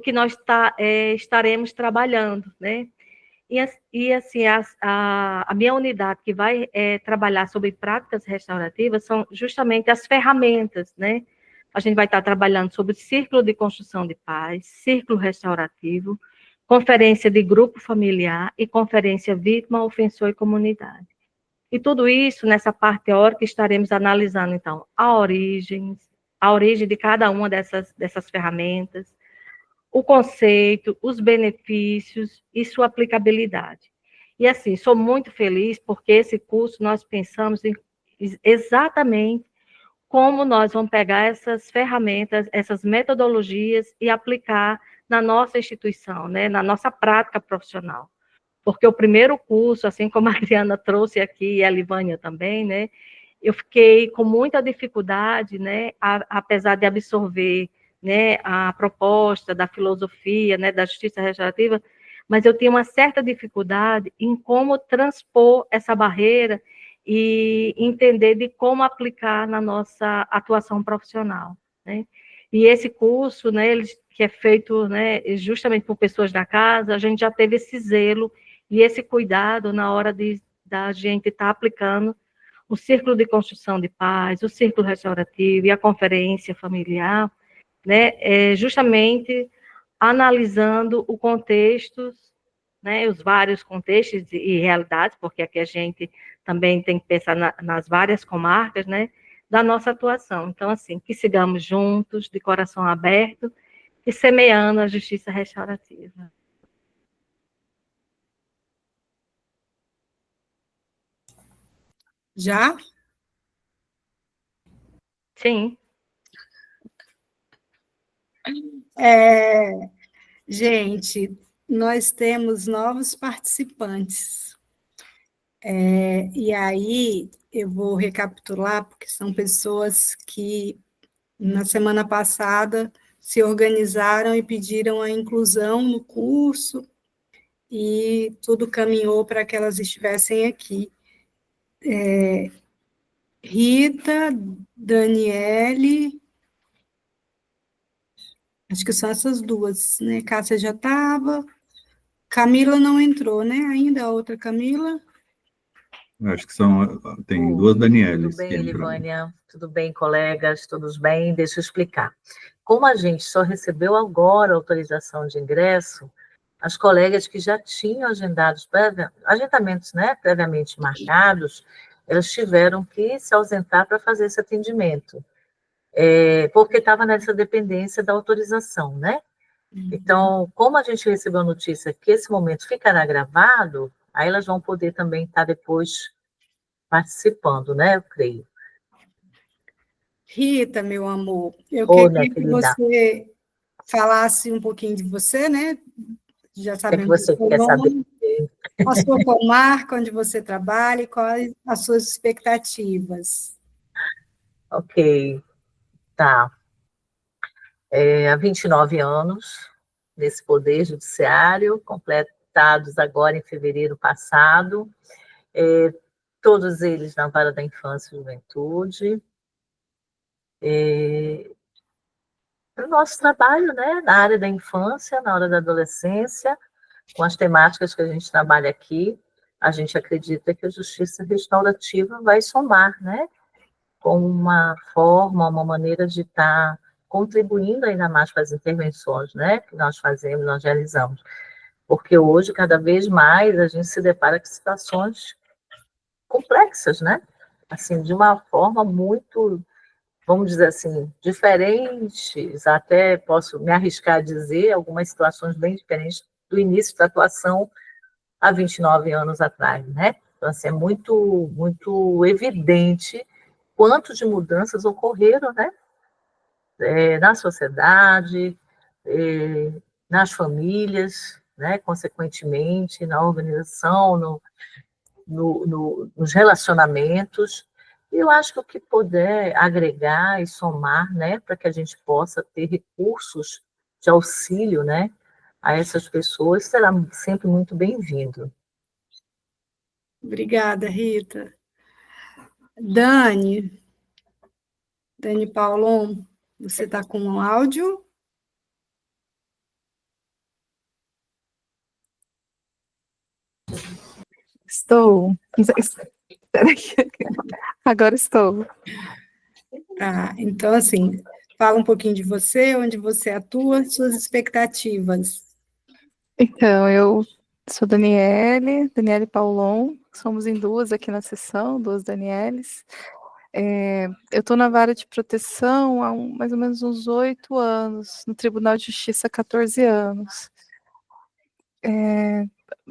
que nós estaremos trabalhando, né, e assim, a minha unidade que vai trabalhar sobre práticas restaurativas são justamente as ferramentas, né. A gente vai estar trabalhando sobre círculo de construção de paz, círculo restaurativo, conferência de grupo familiar e conferência vítima, ofensor e comunidade. E tudo isso, nessa parte teórica, estaremos analisando, então, a origem de cada uma dessas ferramentas, o conceito, os benefícios e sua aplicabilidade. E, assim, sou muito feliz porque esse curso nós pensamos exatamente como nós vamos pegar essas ferramentas, essas metodologias e aplicar na nossa instituição, né, na nossa prática profissional. Porque o primeiro curso, assim como a Adriana trouxe aqui, e a Livânia também, né, eu fiquei com muita dificuldade, né, apesar de absorver, né, a proposta da filosofia, né, da justiça restaurativa, mas eu tinha uma certa dificuldade em como transpor essa barreira e entender de como aplicar na nossa atuação profissional, né? E esse curso, né, que é feito, né, justamente por pessoas da casa, a gente já teve esse zelo e esse cuidado na hora da gente estar aplicando o círculo de construção de paz, o círculo restaurativo e a conferência familiar, né, justamente analisando o contexto, né, os vários contextos e realidades, porque aqui a gente também tem que pensar nas várias comarcas, né, da nossa atuação. Então, assim, que sigamos juntos, de coração aberto, e semeando a justiça restaurativa. Já? Sim. Gente, nós temos novos participantes. E aí, eu vou recapitular, porque são pessoas que, na semana passada, se organizaram e pediram a inclusão no curso, e tudo caminhou para que elas estivessem aqui. Rita, Daniele, acho que são essas duas, né? Cássia já estava, Camila não entrou, né? Ainda a outra Camila. Acho que tem duas Danieles. Tudo bem, que entraram. Elivânia? Tudo bem, colegas? Todos bem? Deixa eu explicar. Como a gente só recebeu agora a autorização de ingresso, as colegas que já tinham agendamentos, né, previamente marcados, elas tiveram que se ausentar para fazer esse atendimento, porque estava nessa dependência da autorização, né? Então, como a gente recebeu a notícia que esse momento ficará gravado, aí elas vão poder também estar depois participando, né, eu creio. Rita, meu amor, eu Ô, queria que você falasse um pouquinho de você, né? Já sabemos o que você quer saber? A sua comarca, onde você trabalha e quais as suas expectativas. Ok, tá. Há 29 anos nesse Poder Judiciário, completados agora em fevereiro passado, todos eles na Vara da Infância e Juventude. Para o nosso trabalho, né, na área da infância, na hora da adolescência, com as temáticas que a gente trabalha aqui, a gente acredita que a justiça restaurativa vai somar, né, como uma forma, uma maneira de estar contribuindo ainda mais para as intervenções, né, que nós fazemos, nós realizamos. Porque hoje, cada vez mais, a gente se depara com situações complexas, né, assim, de uma forma muito, vamos dizer assim, diferentes, até posso me arriscar a dizer, algumas situações bem diferentes do início da atuação há 29 anos atrás, né? Então, assim, é muito, muito evidente quanto de mudanças ocorreram, né? Na sociedade, nas famílias, né? Consequentemente, na organização, nos relacionamentos. E eu acho que o que puder agregar e somar, né, para que a gente possa ter recursos de auxílio, né, a essas pessoas, será sempre muito bem-vindo. Obrigada, Rita. Dani Paulon, você está com um áudio? Estou. Agora estou. Então, assim, fala um pouquinho de você, onde você atua, suas expectativas. Então, eu sou Daniele Paulon, somos em duas aqui na sessão, duas Danieles. Eu estou na vara de proteção há mais ou menos uns 8 anos, no Tribunal de Justiça há 14 anos.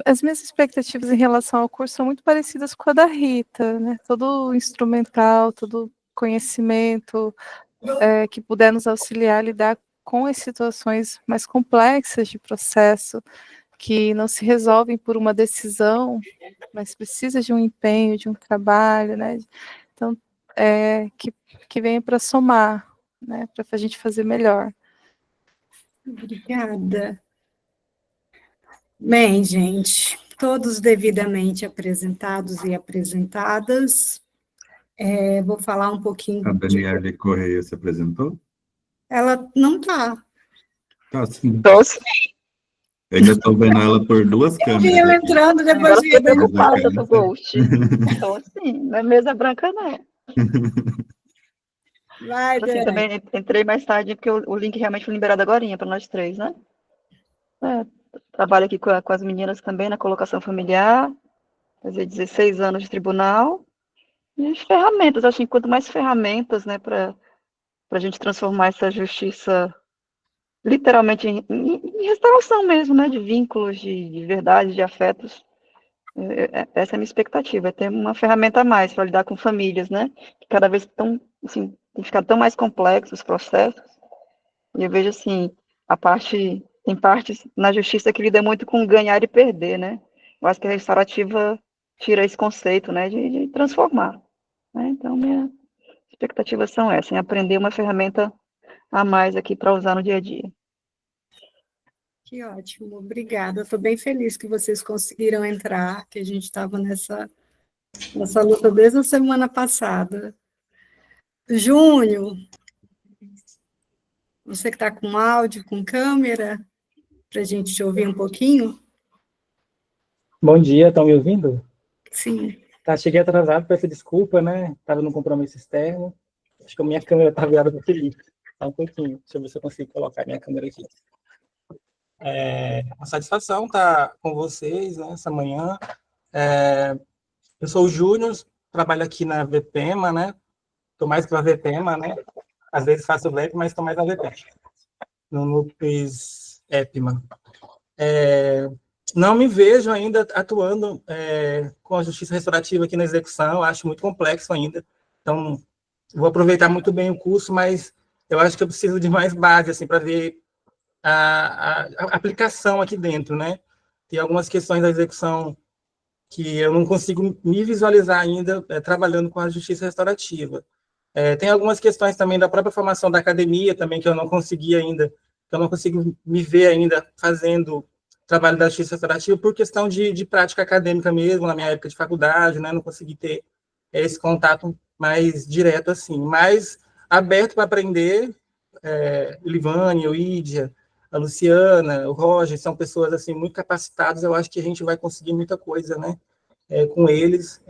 As minhas expectativas em relação ao curso são muito parecidas com a da Rita, né? Todo instrumental, todo conhecimento que puder nos auxiliar a lidar com as situações mais complexas de processo, que não se resolvem por uma decisão, mas precisa de um empenho, de um trabalho, né? Então, que venha para somar, né? Para a gente fazer melhor. Obrigada. Bem, gente, todos devidamente apresentados e apresentadas. Vou falar um pouquinho. A Daniele Correia se apresentou? Ela não está. Tá, sim. Tô sim. Eu ainda estou vendo ela por duas câmeras. Vi ela entrando, depois vi ela preocupada do Ghost. Então, assim, não é mesa branca, não. Vai, Assim, Dani. também entrei mais tarde, porque o link realmente foi liberado agora para nós três, né? Trabalho aqui com as meninas também na colocação familiar, fazer 16 anos de tribunal, e as ferramentas, acho que quanto mais ferramentas, né, para a gente transformar essa justiça literalmente em restauração mesmo, né, de vínculos, de verdade, de afetos. Essa é a minha expectativa, é ter uma ferramenta a mais para lidar com famílias, né, que cada vez estão, assim, tem ficado tão mais complexos os processos, e eu vejo, assim, tem partes na justiça que lida muito com ganhar e perder, né, eu acho que a restaurativa tira esse conceito, né, de transformar, né, então minhas expectativas são essas, em aprender uma ferramenta a mais aqui para usar no dia a dia. Que ótimo, obrigada. Estou bem feliz que vocês conseguiram entrar, que a gente estava nessa luta desde a semana passada. Júnior, você que está com áudio, com câmera, para a gente te ouvir um pouquinho? Bom dia, estão me ouvindo? Sim. Tá, cheguei atrasado, peço desculpa, né? Estava num compromisso externo. Acho que a minha câmera está virada para o Felipe. Tá um pouquinho. Deixa eu ver se eu consigo colocar minha câmera aqui. Uma satisfação estar com vocês, né, essa manhã. Eu sou o Júnior, trabalho aqui na VPEMA, né? Estou mais para a VPEMA, né? Às vezes faço o VEP, mas estou mais na VPEMA. No NUPES EPMA. Não me vejo ainda atuando com a justiça restaurativa aqui na execução, acho muito complexo ainda. Então, vou aproveitar muito bem o curso, mas eu acho que eu preciso de mais base, assim, para ver a aplicação aqui dentro, né? Tem algumas questões da execução que eu não consigo me visualizar ainda trabalhando com a justiça restaurativa. Tem algumas questões também da própria formação da academia também que eu não consegui ainda, que eu não consigo me ver ainda fazendo trabalho da justiça restaurativa por questão de prática acadêmica mesmo, na minha época de faculdade, né? Não consegui ter esse contato mais direto assim, mas aberto para aprender. Livânia, o Ídia, a Luciana, o Roger, são pessoas assim muito capacitadas, eu acho que a gente vai conseguir muita coisa, né, com eles,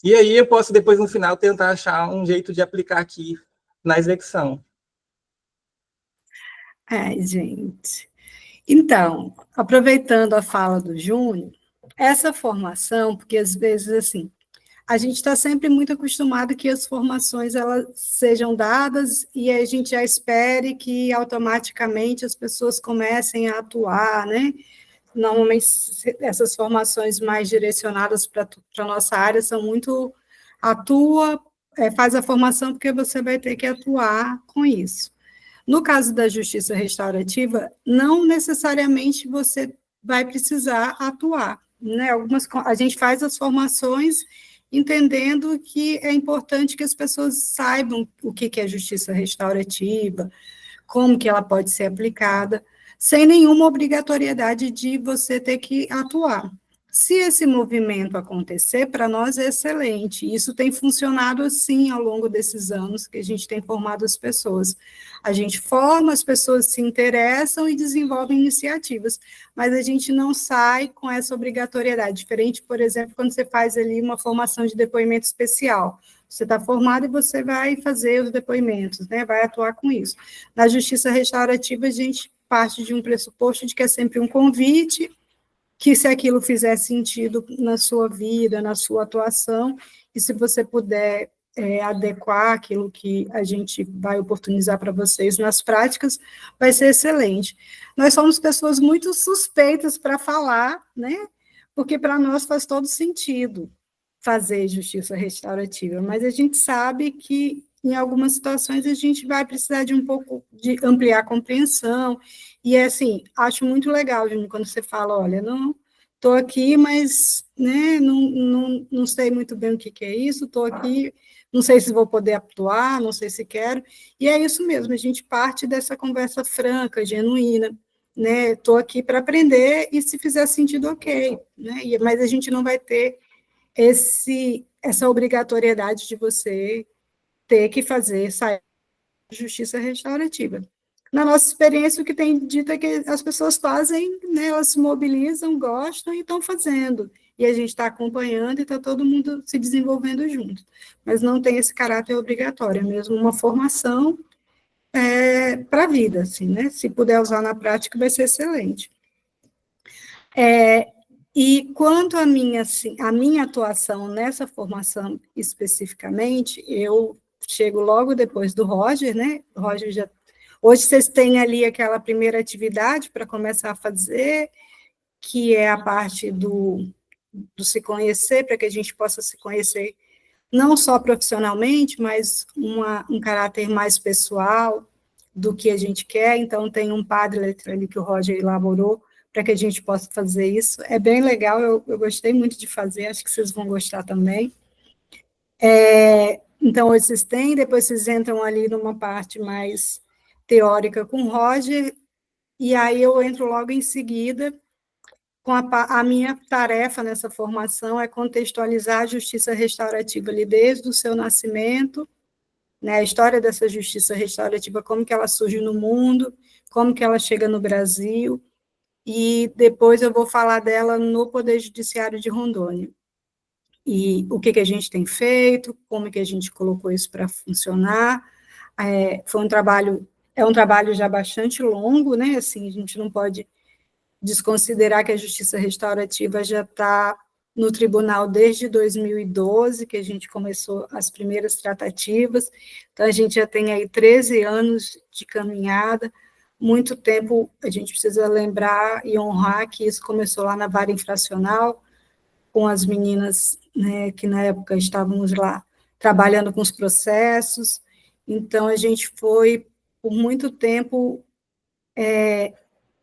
e aí eu posso depois no final tentar achar um jeito de aplicar aqui na execução. Ai, gente. Então, aproveitando a fala do Júnior, essa formação, porque às vezes, assim, a gente está sempre muito acostumado que as formações elas sejam dadas e a gente já espere que automaticamente as pessoas comecem a atuar, né? Normalmente, essas formações mais direcionadas para a nossa área são muito atua, faz a formação porque você vai ter que atuar com isso. No caso da justiça restaurativa, não necessariamente você vai precisar atuar, né? A gente faz as formações entendendo que é importante que as pessoas saibam o que é justiça restaurativa, como que ela pode ser aplicada, sem nenhuma obrigatoriedade de você ter que atuar. Se esse movimento acontecer, para nós é excelente. Isso tem funcionado assim ao longo desses anos que a gente tem formado as pessoas. A gente forma, as pessoas se interessam e desenvolvem iniciativas, mas a gente não sai com essa obrigatoriedade. Diferente, por exemplo, quando você faz ali uma formação de depoimento especial. Você está formado e você vai fazer os depoimentos, né? Vai atuar com isso. Na justiça restaurativa, a gente parte de um pressuposto de que é sempre um convite, que se aquilo fizer sentido na sua vida, na sua atuação, e se você puder adequar aquilo que a gente vai oportunizar para vocês nas práticas, vai ser excelente. Nós somos pessoas muito suspeitas para falar, né? Porque para nós faz todo sentido fazer justiça restaurativa, mas a gente sabe que em algumas situações a gente vai precisar de um pouco de ampliar a compreensão, e assim, acho muito legal, Júnior, quando você fala, olha, não estou aqui, mas né, não sei muito bem o que é isso, estou aqui, não sei se vou poder atuar, não sei se quero, e é isso mesmo, a gente parte dessa conversa franca, genuína, né, estou aqui para aprender, e se fizer sentido, ok, né, mas a gente não vai ter essa obrigatoriedade de você ter que fazer sair de justiça restaurativa. Na nossa experiência, o que tem dito é que as pessoas fazem, né, elas se mobilizam, gostam e estão fazendo. E a gente está acompanhando e está todo mundo se desenvolvendo junto. Mas não tem esse caráter obrigatório, é mesmo uma formação para a vida, assim, né? Se puder usar na prática, vai ser excelente. E quanto à minha atuação nessa formação especificamente, eu chego logo depois do Roger, né? O Roger já... Hoje vocês têm ali aquela primeira atividade para começar a fazer, que é a parte do se conhecer, para que a gente possa se conhecer não só profissionalmente, mas um caráter mais pessoal do que a gente quer. Então, tem um Padlet ali que o Roger elaborou para que a gente possa fazer isso. É bem legal, eu gostei muito de fazer, acho que vocês vão gostar também. Então, hoje vocês têm, depois vocês entram ali numa parte mais teórica com o Roger, e aí eu entro logo em seguida com a minha tarefa nessa formação é contextualizar a justiça restaurativa ali desde o seu nascimento, né, a história dessa justiça restaurativa, como que ela surge no mundo, como que ela chega no Brasil, e depois eu vou falar dela no Poder Judiciário de Rondônia. E o que a gente tem feito, como que a gente colocou isso para funcionar. É um trabalho já bastante longo, né, assim, a gente não pode desconsiderar que a justiça restaurativa já está no tribunal desde 2012, que a gente começou as primeiras tratativas, então a gente já tem aí 13 anos de caminhada, muito tempo, a gente precisa lembrar e honrar que isso começou lá na vara infracional, com as meninas, né, que na época estávamos lá trabalhando com os processos, então a gente foi, por muito tempo,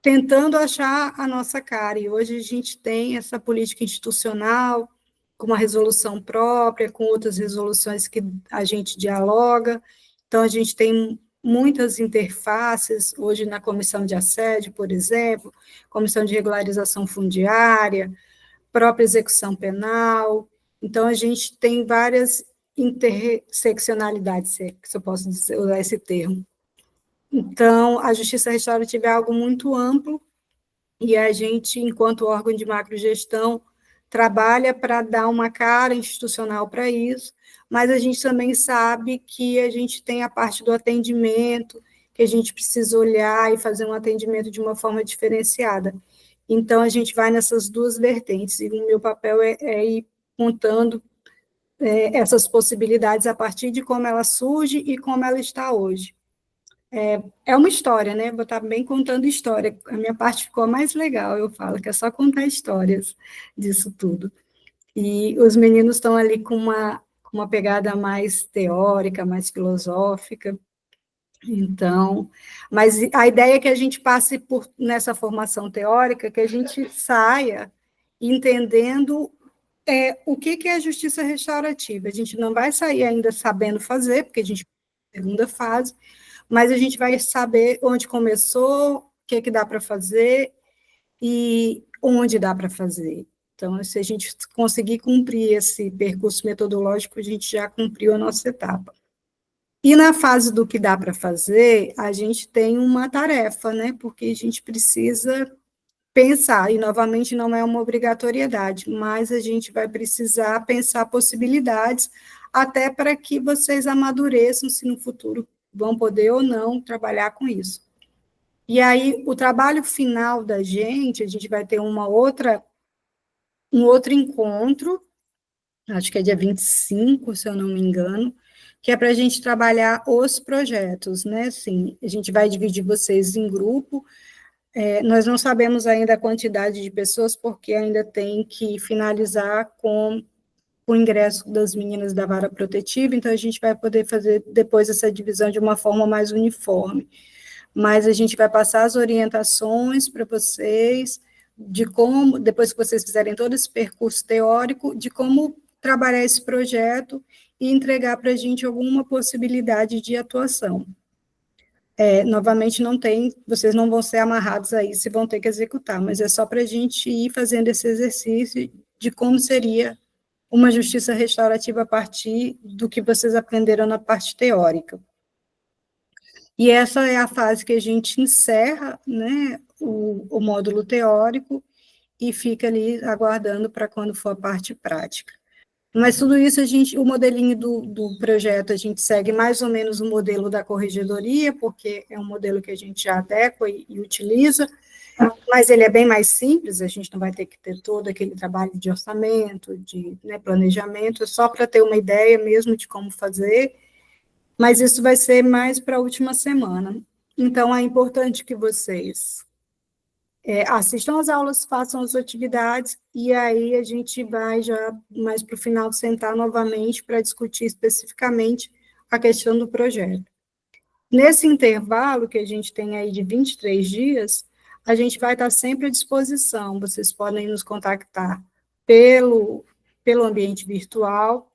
tentando achar a nossa cara, e hoje a gente tem essa política institucional, com uma resolução própria, com outras resoluções que a gente dialoga, então a gente tem muitas interfaces, hoje na comissão de assédio, por exemplo, comissão de regularização fundiária, própria execução penal, então a gente tem várias interseccionalidades, se eu posso usar esse termo. Então, a justiça restaurativa é algo muito amplo, e a gente, enquanto órgão de macrogestão, trabalha para dar uma cara institucional para isso, mas a gente também sabe que a gente tem a parte do atendimento, que a gente precisa olhar e fazer um atendimento de uma forma diferenciada. Então, a gente vai nessas duas vertentes, e o meu papel é ir contando essas possibilidades a partir de como ela surge e como ela está hoje. É uma história, né? Vou estar bem contando história. A minha parte ficou mais legal, eu falo, que é só contar histórias disso tudo. E os meninos estão ali com uma pegada mais teórica, mais filosófica. Então, mas a ideia é que a gente passe nessa formação teórica, que a gente saia entendendo o que é a justiça restaurativa. A gente não vai sair ainda sabendo fazer, porque a gente segunda fase, mas a gente vai saber onde começou, o que dá para fazer e onde dá para fazer. Então, se a gente conseguir cumprir esse percurso metodológico, a gente já cumpriu a nossa etapa. E na fase do que dá para fazer, a gente tem uma tarefa, né? Porque a gente precisa pensar, e novamente não é uma obrigatoriedade, mas a gente vai precisar pensar possibilidades, até para que vocês amadureçam se no futuro vão poder ou não trabalhar com isso. E aí, o trabalho final da gente, a gente vai ter um outro encontro, acho que é dia 25, se eu não me engano, que é para a gente trabalhar os projetos, né? Assim, a gente vai dividir vocês em grupo, nós não sabemos ainda a quantidade de pessoas, porque ainda tem que finalizar com o ingresso das meninas da vara protetiva, então a gente vai poder fazer depois essa divisão de uma forma mais uniforme. Mas a gente vai passar as orientações para vocês, de como, depois que vocês fizerem todo esse percurso teórico, de como trabalhar esse projeto e entregar para a gente alguma possibilidade de atuação. Novamente, vocês não vão ser amarrados a isso e vão ter que executar, mas é só para a gente ir fazendo esse exercício de como seria uma justiça restaurativa a partir do que vocês aprenderam na parte teórica. E essa é a fase que a gente encerra, né, o módulo teórico e fica ali aguardando para quando for a parte prática. Mas tudo isso, o modelinho do projeto, a gente segue mais ou menos o modelo da corregedoria, porque é um modelo que a gente já adequa e utiliza, mas ele é bem mais simples, a gente não vai ter que ter todo aquele trabalho de orçamento, de planejamento, é só para ter uma ideia mesmo de como fazer, mas isso vai ser mais para a última semana. Então, é importante que vocês assistam às aulas, façam as atividades, e aí a gente vai já mais para o final sentar novamente para discutir especificamente a questão do projeto. Nesse intervalo, que a gente tem aí de 23 dias, a gente vai estar sempre à disposição, vocês podem nos contactar pelo ambiente virtual,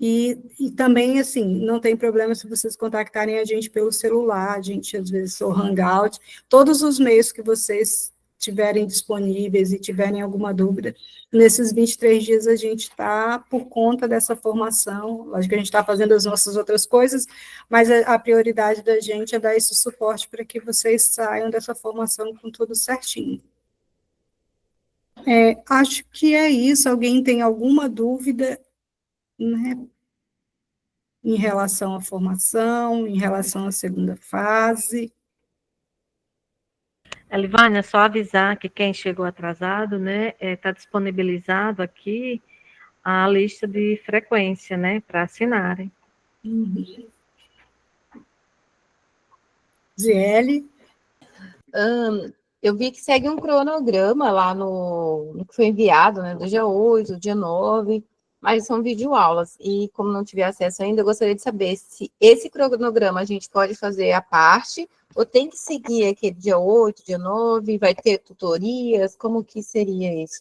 e também, assim, não tem problema se vocês contactarem a gente pelo celular, a gente, às vezes, ou Hangout, todos os meios que vocês tiverem disponíveis e tiverem alguma dúvida, nesses 23 dias a gente está por conta dessa formação, lógico que a gente está fazendo as nossas outras coisas, mas a prioridade da gente é dar esse suporte para que vocês saiam dessa formação com tudo certinho. Acho que é isso. Alguém tem alguma dúvida, né, em relação à formação, em relação à segunda fase? Elivânia, só avisar que quem chegou atrasado, né, está disponibilizado aqui a lista de frequência, né, para assinarem. Ziele? Eu vi que segue um cronograma lá no que foi enviado, né, do dia 8, dia 9, mas são videoaulas, e como não tive acesso ainda, eu gostaria de saber se esse cronograma a gente pode fazer à parte, ou tem que seguir aquele dia 8, dia 9, vai ter tutorias, como que seria isso?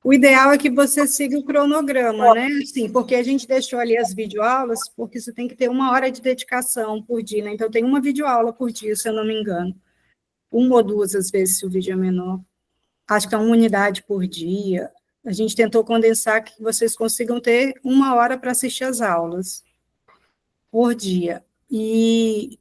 O ideal é que você siga o cronograma, né? Sim, porque a gente deixou ali as videoaulas, porque você tem que ter 1 hora de dedicação por dia, né? Então, tem uma videoaula por dia, se eu não me engano. 1 ou 2, às vezes, se o vídeo é menor. Acho que é 1 unidade por dia. A gente tentou condensar que vocês consigam ter 1 hora para assistir as aulas por dia. E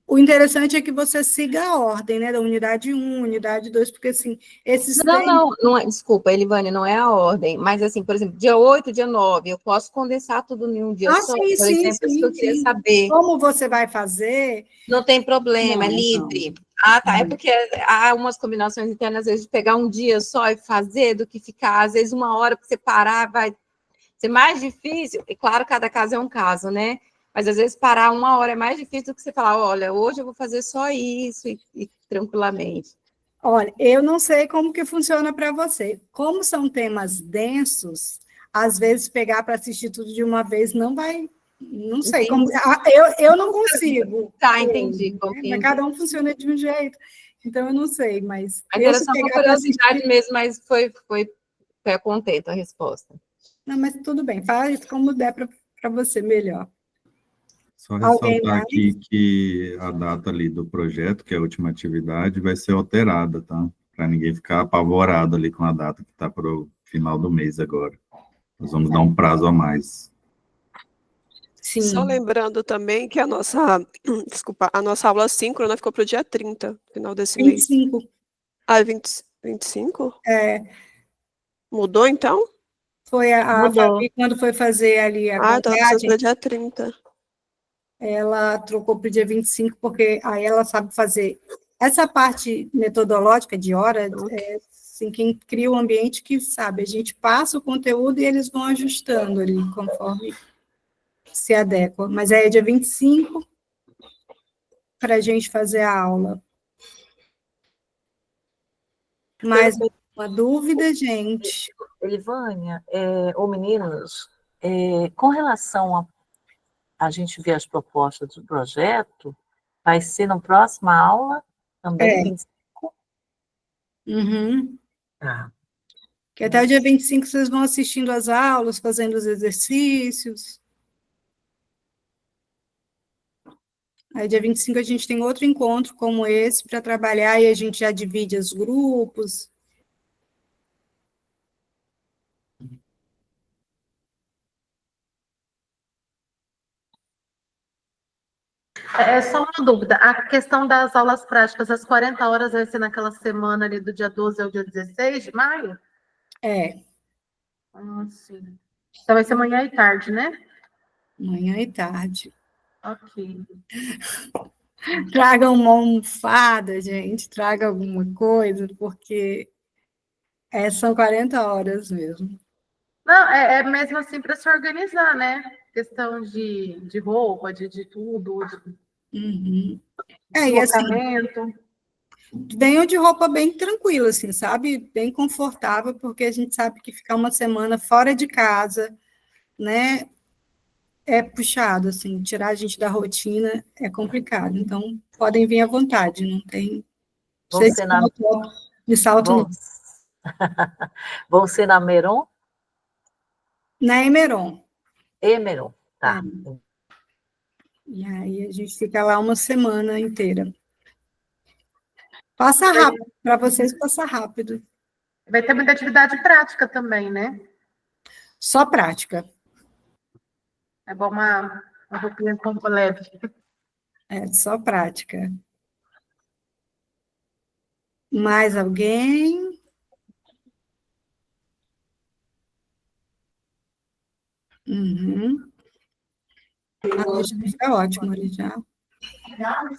o interessante é que você siga a ordem, né, da unidade 1, unidade 2, porque, assim, esses Não é, desculpa, Elivânia, não é a ordem, mas, assim, por exemplo, dia 8, dia 9, eu posso condensar tudo em um dia só? Sim, Por sim, exemplo, isso que eu queria sim. saber. Como você vai fazer? Não tem problema, é Não, livre. Ah, tá, é não. porque há umas combinações internas, às vezes, de pegar um dia só e fazer, do que ficar, às vezes, 1 hora para você parar, vai ser mais difícil. E, claro, cada caso é um caso, né? Mas, às vezes, parar 1 hora é mais difícil do que você falar, olha, hoje eu vou fazer só isso, e tranquilamente. Olha, eu não sei como que funciona para você. Como são temas densos, às vezes pegar para assistir tudo de uma vez não vai, não sei como. Eu não consigo. Tá, entendi, Né? compreendi. Cada um funciona de um jeito, então eu não sei, mas Mas era só uma curiosidade mesmo, mas foi contente a resposta. Não, mas tudo bem, faz como der para você melhor. Só ressaltar aqui que a data ali do projeto, que é a última atividade, vai ser alterada, tá? Para ninguém ficar apavorado ali com a data que está para o final do mês agora. Nós vamos dar um prazo a mais. Sim. Só lembrando também que a nossa aula síncrona ficou para o dia 30, final desse 25. mês. Ah, 25? É. Mudou, então? Foi a Fabi, quando foi fazer ali a então precisa contagem, para dia 30. Ela trocou para o dia 25, porque aí ela sabe fazer essa parte metodológica de hora, assim, quem cria o ambiente que sabe, a gente passa o conteúdo e eles vão ajustando ali, conforme se adequa. Mas é dia 25 para a gente fazer a aula. Mais uma dúvida, gente? Elivânia, ou meninos, com relação a gente ver as propostas do projeto, vai ser na próxima aula também, 25? Uhum. Tá. Que até o dia 25 vocês vão assistindo as aulas, fazendo os exercícios. Aí, dia 25, a gente tem outro encontro como esse para trabalhar, e a gente já divide os grupos. Só uma dúvida, a questão das aulas práticas, as 40 horas vai ser naquela semana ali do dia 12 ao dia 16 de maio? É. Ah, sim. Então vai ser manhã e tarde, né? Manhã e tarde. Ok. Traga uma almofada, gente, traga alguma coisa, porque são 40 horas mesmo. Não, é mesmo assim para se organizar, né? Questão de roupa, de tudo, Uhum. de E assim, deslocamento. venham de roupa bem tranquila, assim, sabe? Bem confortável, porque a gente sabe que ficar uma semana fora de casa, né? É puxado, assim, tirar a gente da rotina é complicado. Então, podem vir à vontade, não tem. Vão Sei ser na, de salto, vão, não. vão ser na Meron? Na Emeron. Emeron, tá. E aí a gente fica lá uma semana inteira. Passa rápido, para vocês passa rápido. Vai ter muita atividade prática também, né? Só prática. É bom uma roupinha com leve. Só prática. Mais alguém? Uhum. Está ótimo ali já. Obrigado,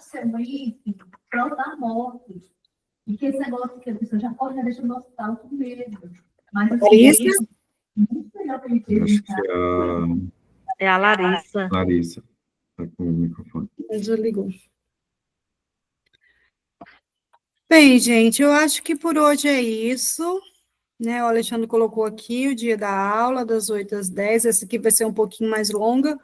seu mãe, pronto a morte. E que esse negócio que a pessoa já pode deixar no hospital com medo. Mas Larissa? Muito melhor que ele Acho que É a Larissa. Larissa está com o microfone. Desligou. Bem, gente, eu acho que por hoje é isso, né? O Alexandre colocou aqui o dia da aula, das 8 às 10. Essa aqui vai ser um pouquinho mais longa,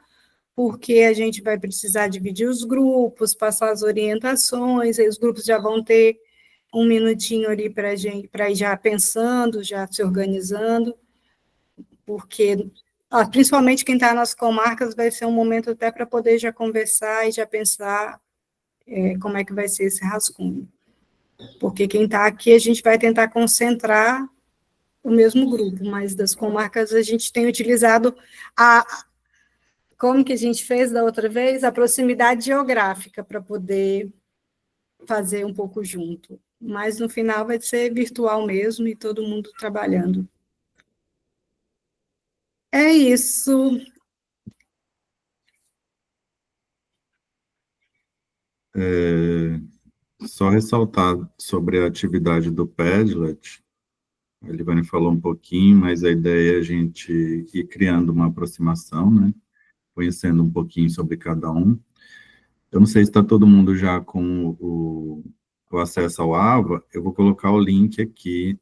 porque a gente vai precisar dividir os grupos, passar as orientações, aí os grupos já vão ter um minutinho ali para gente, para ir já pensando, já se organizando, porque principalmente quem está nas comarcas vai ser um momento até para poder já conversar e já pensar como é que vai ser esse rascunho. Porque quem está aqui, a gente vai tentar concentrar o mesmo grupo, mas das comarcas a gente tem utilizado como que a gente fez da outra vez? A proximidade geográfica para poder fazer um pouco junto. Mas no final vai ser virtual mesmo e todo mundo trabalhando. É isso. Só ressaltar sobre a atividade do Padlet, a Livane falou um pouquinho, mas a ideia é a gente ir criando uma aproximação, né? Conhecendo um pouquinho sobre cada um. Eu não sei se está todo mundo já com o acesso ao AVA, eu vou colocar o link aqui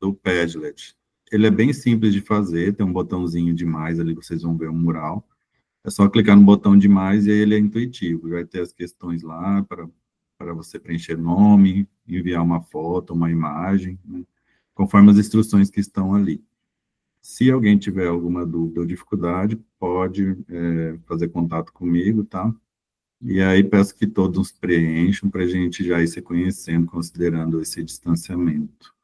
do Padlet. Ele é bem simples de fazer, tem um botãozinho de mais ali, vocês vão ver um mural. É só clicar no botão de mais e aí ele é intuitivo, vai ter as questões lá para você preencher nome, enviar uma foto, uma imagem, né? Conforme as instruções que estão ali. Se alguém tiver alguma dúvida ou dificuldade, pode fazer contato comigo, tá? E aí peço que todos preencham para a gente já ir se conhecendo, considerando esse distanciamento.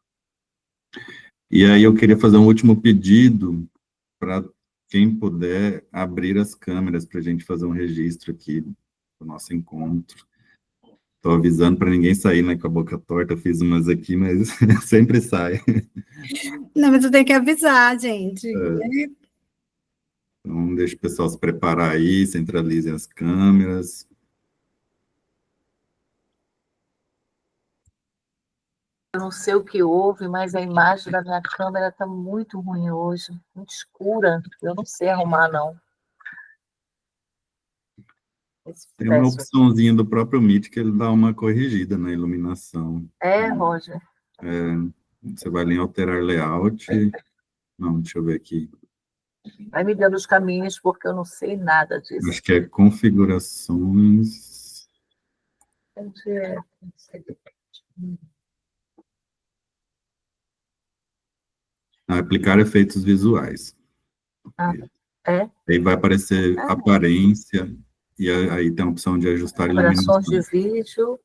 E aí eu queria fazer um último pedido para quem puder abrir as câmeras para a gente fazer um registro aqui do nosso encontro. Estou avisando para ninguém sair, né, com a boca torta, fiz umas aqui, mas sempre sai. Não, mas tu tem que avisar, gente. Então, deixa o pessoal se preparar aí, centralizem as câmeras. Eu não sei o que houve, mas a imagem da minha câmera está muito ruim hoje, muito escura. Eu não sei arrumar, não. Tem uma opçãozinha do próprio Meet que ele dá uma corrigida na iluminação. Roger? Você vai ali em alterar layout. Não, deixa eu ver aqui. Vai me dando os caminhos, porque eu não sei nada disso. Acho que é configurações. Onde é? Aplicar efeitos visuais. Aí vai aparecer aparência, e aí tem a opção de ajustar iluminação. Configurações de vídeo.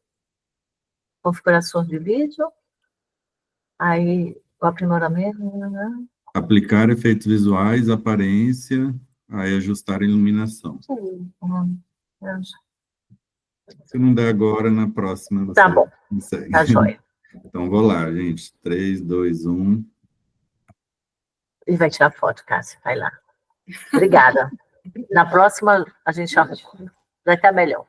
Configurações de vídeo. Aí, o aprimoramento. Aplicar efeitos visuais, aparência, aí ajustar a iluminação. Se não der agora, na próxima você tá bom. consegue. Tá joia. Então, vou lá, gente. 3, 2, 1. Ele vai tirar foto, Cássia, vai lá. Obrigada. Na próxima, a gente vai estar melhor.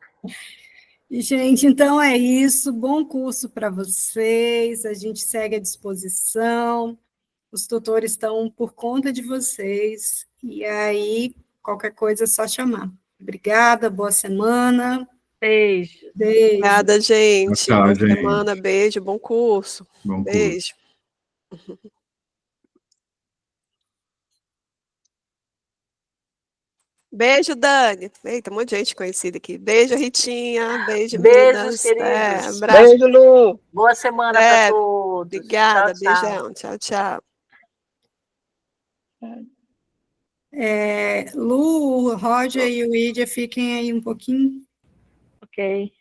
E, gente, então é isso. Bom curso para vocês. A gente segue à disposição. Os tutores estão por conta de vocês. E aí, qualquer coisa é só chamar. Obrigada, boa semana. Beijo. Beijo. Obrigada, gente. Tchau, Boa gente. semana, beijo, bom curso. Bom curso. Beijo. Beijo, Dani. Eita, um monte de gente conhecida aqui. Beijo, Ritinha. Beijo, Beijos, meninas. queridos. Abraço. Beijo, Lu. Boa semana para É, todos. obrigada, Tchau, tchau. beijão. Tchau, tchau. Lu, o Roger e o Idia fiquem aí um pouquinho. Ok.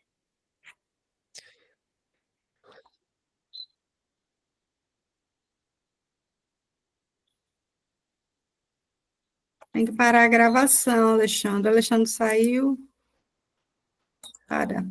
Tem que parar a gravação, Alexandre. Alexandre saiu. Para.